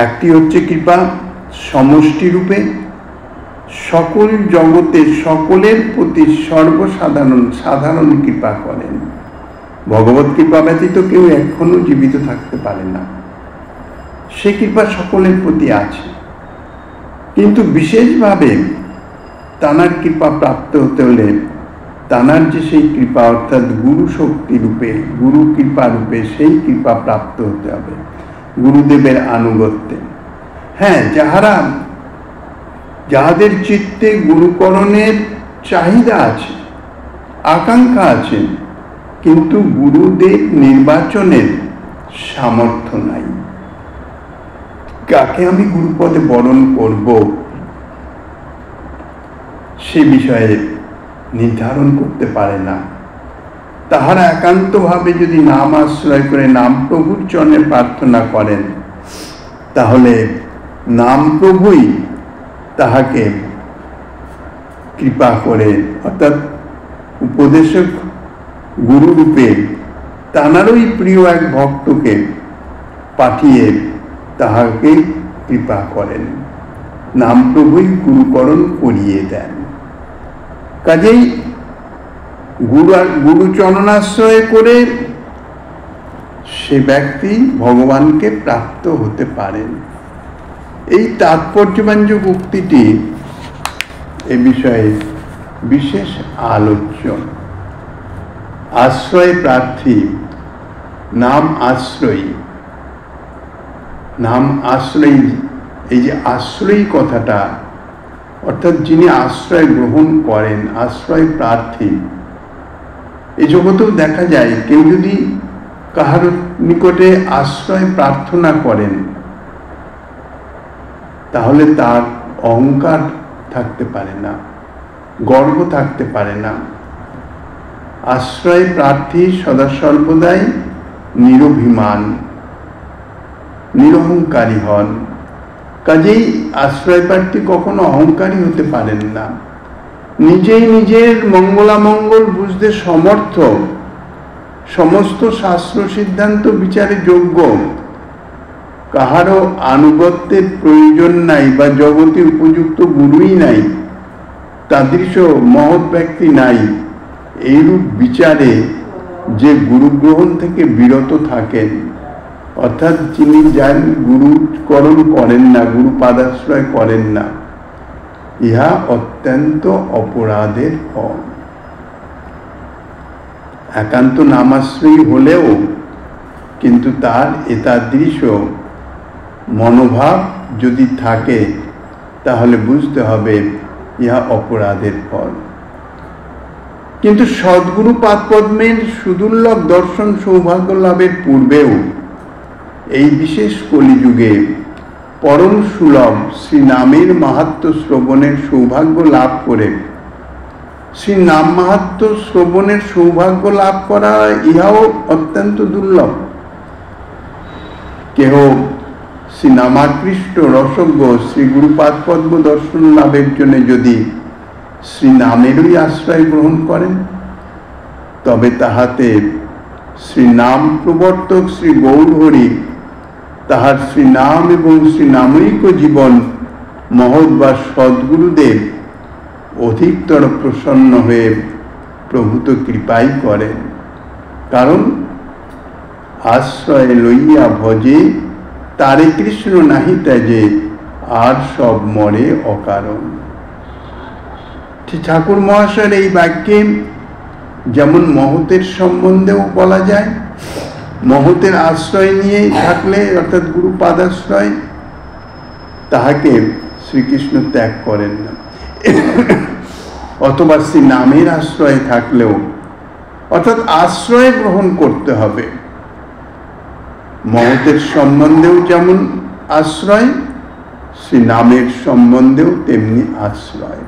একটি হচ্ছে কৃপা সমষ্টি রূপে, সকল জগতে সকলের প্রতি সর্বসাধারণ সাধারণ কৃপা করেন। ভগবত কৃপা ব্যতীত কেউ এখনো জীবিত থাকতে পারে না, সে কৃপা সকলের প্রতি আছে। কিন্তু বিশেষভাবে তাঁর কৃপা প্রাপ্ত হতে হলে তাঁর যে সেই কৃপা, অর্থাৎ গুরু শক্তি রূপে, গুরু কৃপা রূপে সেই কৃপা প্রাপ্ত হতে হবে গুরুদেবের আনুগত্যে। হ্যাঁ, যাহাদের চিত্তে গুরুকরণের চাহিদা আছে, আকাঙ্ক্ষা আছে, কিন্তু গুরুদেব নির্বাচনের সামর্থ্য নাই। কাকে আমি গুরুপদে বরণ করব সে বিষয়ে নির্ধারণ করতে পারে না। তাহারা একান্তভাবে যদি নাম আশ্রয় করে নাম প্রভুর চরণে প্রার্থনা করেন, তাহলে নাম প্রভুই তাহাকে কৃপা করে, অর্থাৎ উপদেশক গুরুরূপে তাঁরই প্রিয় এক ভক্তকে পাঠিয়ে তাহাকে কৃপা করেন। নাম প্রভুই গুরুকরণ করিয়ে দেন। কাজেই গুরুচরণাশ্রয় করে সে ব্যক্তি ভগবানকে প্রাপ্ত হতে পারেন। এই তাৎপর্যবাঞ্জক উক্তিটি এ বিষয়ে বিশেষ আলোচ্য। আশ্রয় প্রার্থী, নাম আশ্রয়ী। নাম আশ্রয়ী, এই যে আশ্রয়ী কথাটা, অর্থাৎ যিনি আশ্রয় গ্রহণ করেন, আশ্রয় প্রার্থী। এই জগতেও দেখা যায় কেউ যদি কাহার নিকটে আশ্রয় প্রার্থনা করেন, তাহলে তার অহংকার থাকতে পারে না, গর্ব থাকতে পারে না। আশ্রয় প্রার্থী সদা সর্বদাই নিরভিমান, নিরহংকারী হন। কাজেই আশ্রয় প্রার্থী কখনো অহংকারী হতে পারেন না। নিজেই নিজের মঙ্গলামঙ্গল বুঝতে সমর্থ, সমস্ত শাস্ত্র সিদ্ধান্ত বিচারে যোগ্য, কাহারও আনুগত্যের প্রয়োজন নাই বা জগতে উপযুক্ত গুরুই নাই, তাদৃশ মহৎ ব্যক্তি নাই, এইরূপ বিচারে যে গুরুগ্রহণ থেকে বিরত থাকেন, অর্থাৎ যিনি যান গুরুকরণ করেন না, গুরু পাদাশ্রয় করেন না, ইহা অত্যন্ত অপরাধের ফল। একান্ত নামাশ্রয়ী হলেও কিন্তু তার এতাদৃশ মনোভাব যদি থাকে, তাহলে বুঝতে হবে ইহা অপরাধের ফল। কিন্তু সদ্গুরু পাদপদ্মের সুদুর্লভ দর্শন সৌভাগ্য লাভের পূর্বেও এই বিশেষ কলিযুগে পরম সুলভ শ্রী নামের মাহাত্ম্য শ্রবণের সৌভাগ্য লাভ করে, শ্রী নাম মাহাত্ম্য শ্রবণের সৌভাগ্য লাভ করা ইহাও অত্যন্ত দুর্লভ। কেহ শ্রী নামাকৃষ্ট রসজ্ঞ শ্রী গুরুপাদ পদ্ম দর্শন লাভের জন্য যদি শ্রী নামেরই আশ্রয় গ্রহণ করেন, তবে তাহাতে শ্রী নাম প্রবর্তক শ্রী গৌরহরি তাহার শ্রী নাম এবং শ্রী নামৈক জীবন মহৎ বা সদ্গুরুদেব অধিকতর প্রসন্ন হয়ে প্রভূত কৃপাই করেন। কারণ আশ্রয় লইয়া ভজে তারে কৃষ্ণ নাহি ত্যাজে, আর সব মরে অকারণ। ঠাকুর মহাশয়ের এই বাক্যে যেমন মহতের সম্বন্ধেও বলা যায়, মহতের আশ্রয় নিয়ে থাকলে, অর্থাৎ গুরু পাদাশ্রয়, তাহাকে শ্রীকৃষ্ণ ত্যাগ করেন না। অথবা শ্রী নামের আশ্রয়ে থাকলেও, অর্থাৎ আশ্রয় গ্রহণ করতে হবে। মহতের সম্বন্ধেও যেমন আশ্রয়, শ্রী নামের সম্বন্ধেও তেমনি আশ্রয়।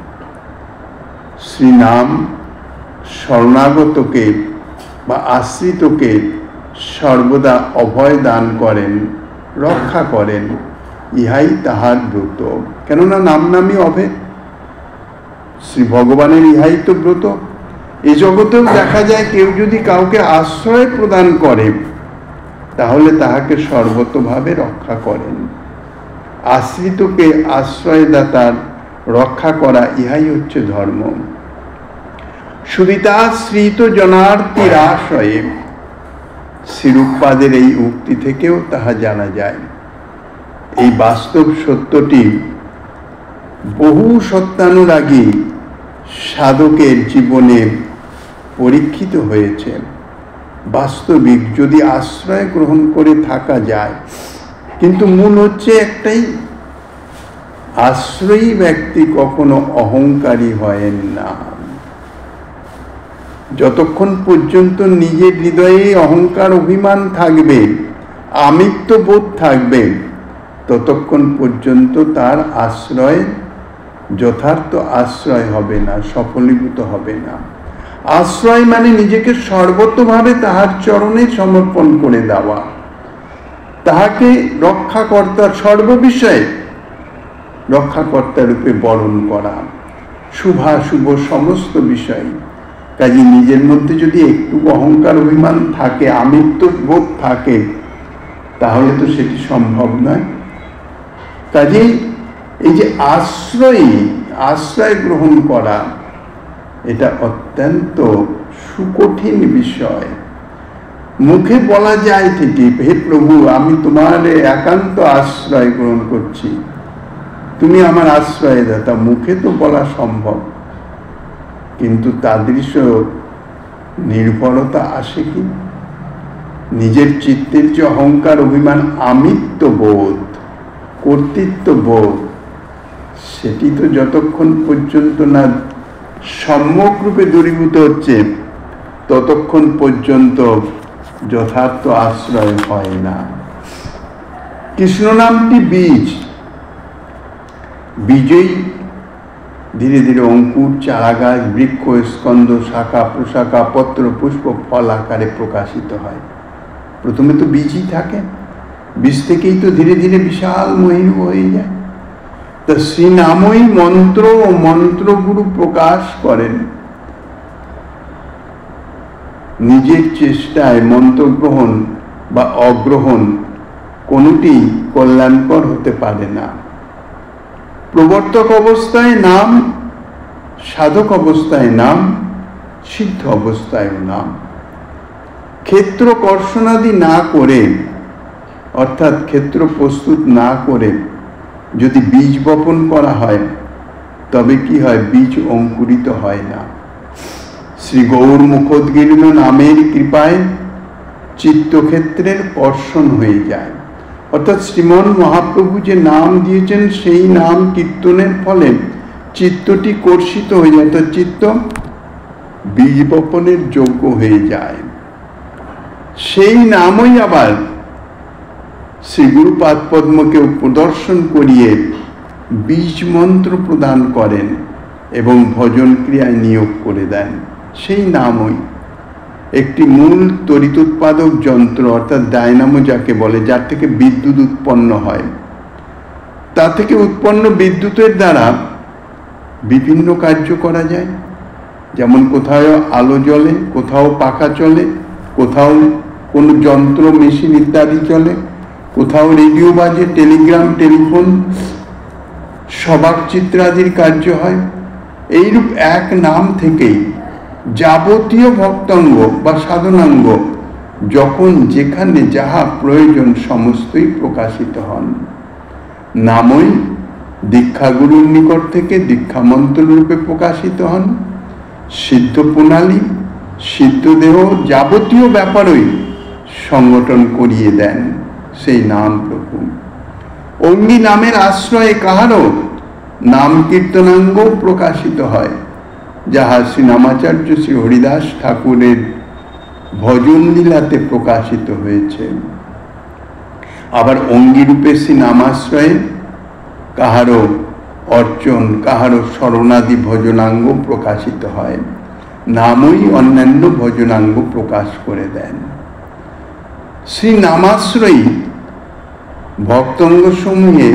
শ্রী নাম শরণাগতকে বা আশ্রিতকে সর্বদা অভয় দান করেন, রক্ষা করেন, ইহাই তাহার ব্রত। কেননা নাম নামই অভয়, শ্রী ভগবানের ইহাই তো ব্রত। এই জগতেও দেখা যায় কেউ যদি কাউকে আশ্রয় প্রদান করে, তাহলে তাহাকে সর্বতভাবে রক্ষা করেন। আশ্রিতকে আশ্রয়দাতার রক্ষা করা ইহাই হচ্ছে ধর্ম। সুরিতাশ্রিত জনার্থীর আশ্রয়ে, শ্রীরূপপাদের এই উক্তি থেকেও তাহা জানা যায়। এই বাস্তব সত্যটি বহু সত্যানুরাগী সাধকের জীবনে পরীক্ষিত হয়েছে। বাস্তবিক যদি আশ্রয় গ্রহণ করে থাকা যায়, কিন্তু মূল হচ্ছে একটাই, আশ্রয়ী ব্যক্তি কখনো অহংকারী হয় না। যতক্ষণ পর্যন্ত নিজের হৃদয়ে অহংকার অভিমান থাকবে, আমিত্ব বোধ থাকবে, ততক্ষণ পর্যন্ত তার আশ্রয় যথার্থ আশ্রয় হবে না, সফলীভূত হবে না। আশ্রয় মানে নিজেকে সর্বতভাবে তাহার চরণে সমর্পণ করে দেওয়া, তাহাকে রক্ষাকর্তার সর্ববিষয়ে রক্ষাকর্তা রূপে বরণ করা, শুভাশুভ সমস্ত বিষয়। কাজে নিজের মধ্যে যদি একটু অহংকার অভিমান থাকে, আমিত্ব বোধ থাকে, তাহলে তো সেটি সম্ভব নয়। কাজেই এই যে আশ্রয় গ্রহণ করা, এটা অত্যন্ত সুকঠিন বিষয়। মুখে বলা যায় ঠিকই, হে প্রভু, আমি তোমার একান্ত আশ্রয় গ্রহণ করছি, তুমি আমার আশ্রয় দাতা, মুখে তো বলা সম্ভব, কিন্তু তাদৃশ নির্ভরতা আসে কি? নিজের চিত্তের যে অহংকার অভিমান, আমিত্ব বোধ, কর্তৃত্ব বোধ, সেটি তো যতক্ষণ পর্যন্ত না সম্যক রূপে দূরীভূত হচ্ছে, ততক্ষণ পর্যন্ত যথার্থ আশ্রয় হয় না। কৃষ্ণ নামটি বীজ, বীজেই ধীরে ধীরে অঙ্কুর, চারাগাছ, বৃক্ষ, স্কন্দ, শাখা, প্রশাখা, পত্র, পুষ্প, ফল আকারে প্রকাশিত হয়। প্রথমে তো বীজই থাকে, বীজ থেকেই তো ধীরে ধীরে বিশাল মহিরু হয়ে যায়। তা শ্রীনামই মন্ত্র ও মন্ত্রগুরু প্রকাশ করেন। নিজের চেষ্টায় মন্ত্র গ্রহণ বা অগ্রহণ কোনটি কল্যাণকর হতে পারে না। প্রবর্তক অবস্থায় নাম, সাধক অবস্থায় নাম, সিদ্ধ অবস্থায় নাম। ক্ষেত্র কর্ষণাদি না করে, অর্থাৎ ক্ষেত্র প্রস্তুত না করে যদি বীজ বপন করা হয়, তবে কি হয়? বীজ অঙ্কুরিত হয় না। শ্রী গৌর মুখোদ্গীর্ণ নামের কৃপায় চিত্তক্ষেত্রের কর্ষণ হয়ে যায়। অর্থাৎ শ্রীমন মহাপ্রভু যে নাম দিয়েছেন, সেই নাম কীর্তনের ফলে চিত্তটি কর্ষিত হয়ে যায়, অর্থাৎ চিত্ত বীজ বপনের যোগ্য হয়ে যায়। সেই নামই আবার শ্রী গুরুপাদ পদ্মকে প্রদর্শন করিয়ে বীজ মন্ত্র প্রদান করেন এবং ভজন ক্রিয়ায় নিয়োগ করে দেন। সেই নামই একটি মূল তড়িৎ উৎপাদক যন্ত্র, অর্থাৎ ডায়নামো যাকে বলে, যার থেকে বিদ্যুৎ উৎপন্ন হয়। তা থেকে উৎপন্ন বিদ্যুতের দ্বারা বিভিন্ন কার্য করা যায়। যেমন কোথাও আলো জ্বলে, কোথাও পাখা চলে, কোথাও কোনো যন্ত্র মেশিন ইত্যাদি চলে, কোথাও রেডিও বাজে, টেলিগ্রাম, টেলিফোন, সবাক চিত্রাদির কার্য হয়। এইরূপ এক নাম থেকেই যাবতীয় ভক্তাঙ্গ বা সাধনাঙ্গ যখন যেখানে যাহা প্রয়োজন সমস্তই প্রকাশিত হন। নামই দীক্ষাগুরুর নিকট থেকে দীক্ষামন্ত্র রূপে প্রকাশিত হন। সিদ্ধ প্রণালী, সিদ্ধ দেহ, যাবতীয় ব্যাপারই সংগঠন করিয়ে দেন সেই নাম প্রভু। অঙ্গী নামের আশ্রয়ে কাহারও নাম কীর্তনাঙ্গ প্রকাশিত হয়, যাহা শ্রী নামাচার্য শ্রী হরিদাস ঠাকুরের ভজন লীলাতে প্রকাশিত হয়েছে। আবার অঙ্গীরূপে শ্রী নামাশ্রয়ে কাহারও অর্চন, কাহারও স্মরণাদি ভজনাঙ্গ প্রকাশিত হয়। নামই অন্যান্য ভজনাঙ্গ প্রকাশ করে দেন। শ্রী নামাশ্রয়ী ভক্তঙ্গ সমূহে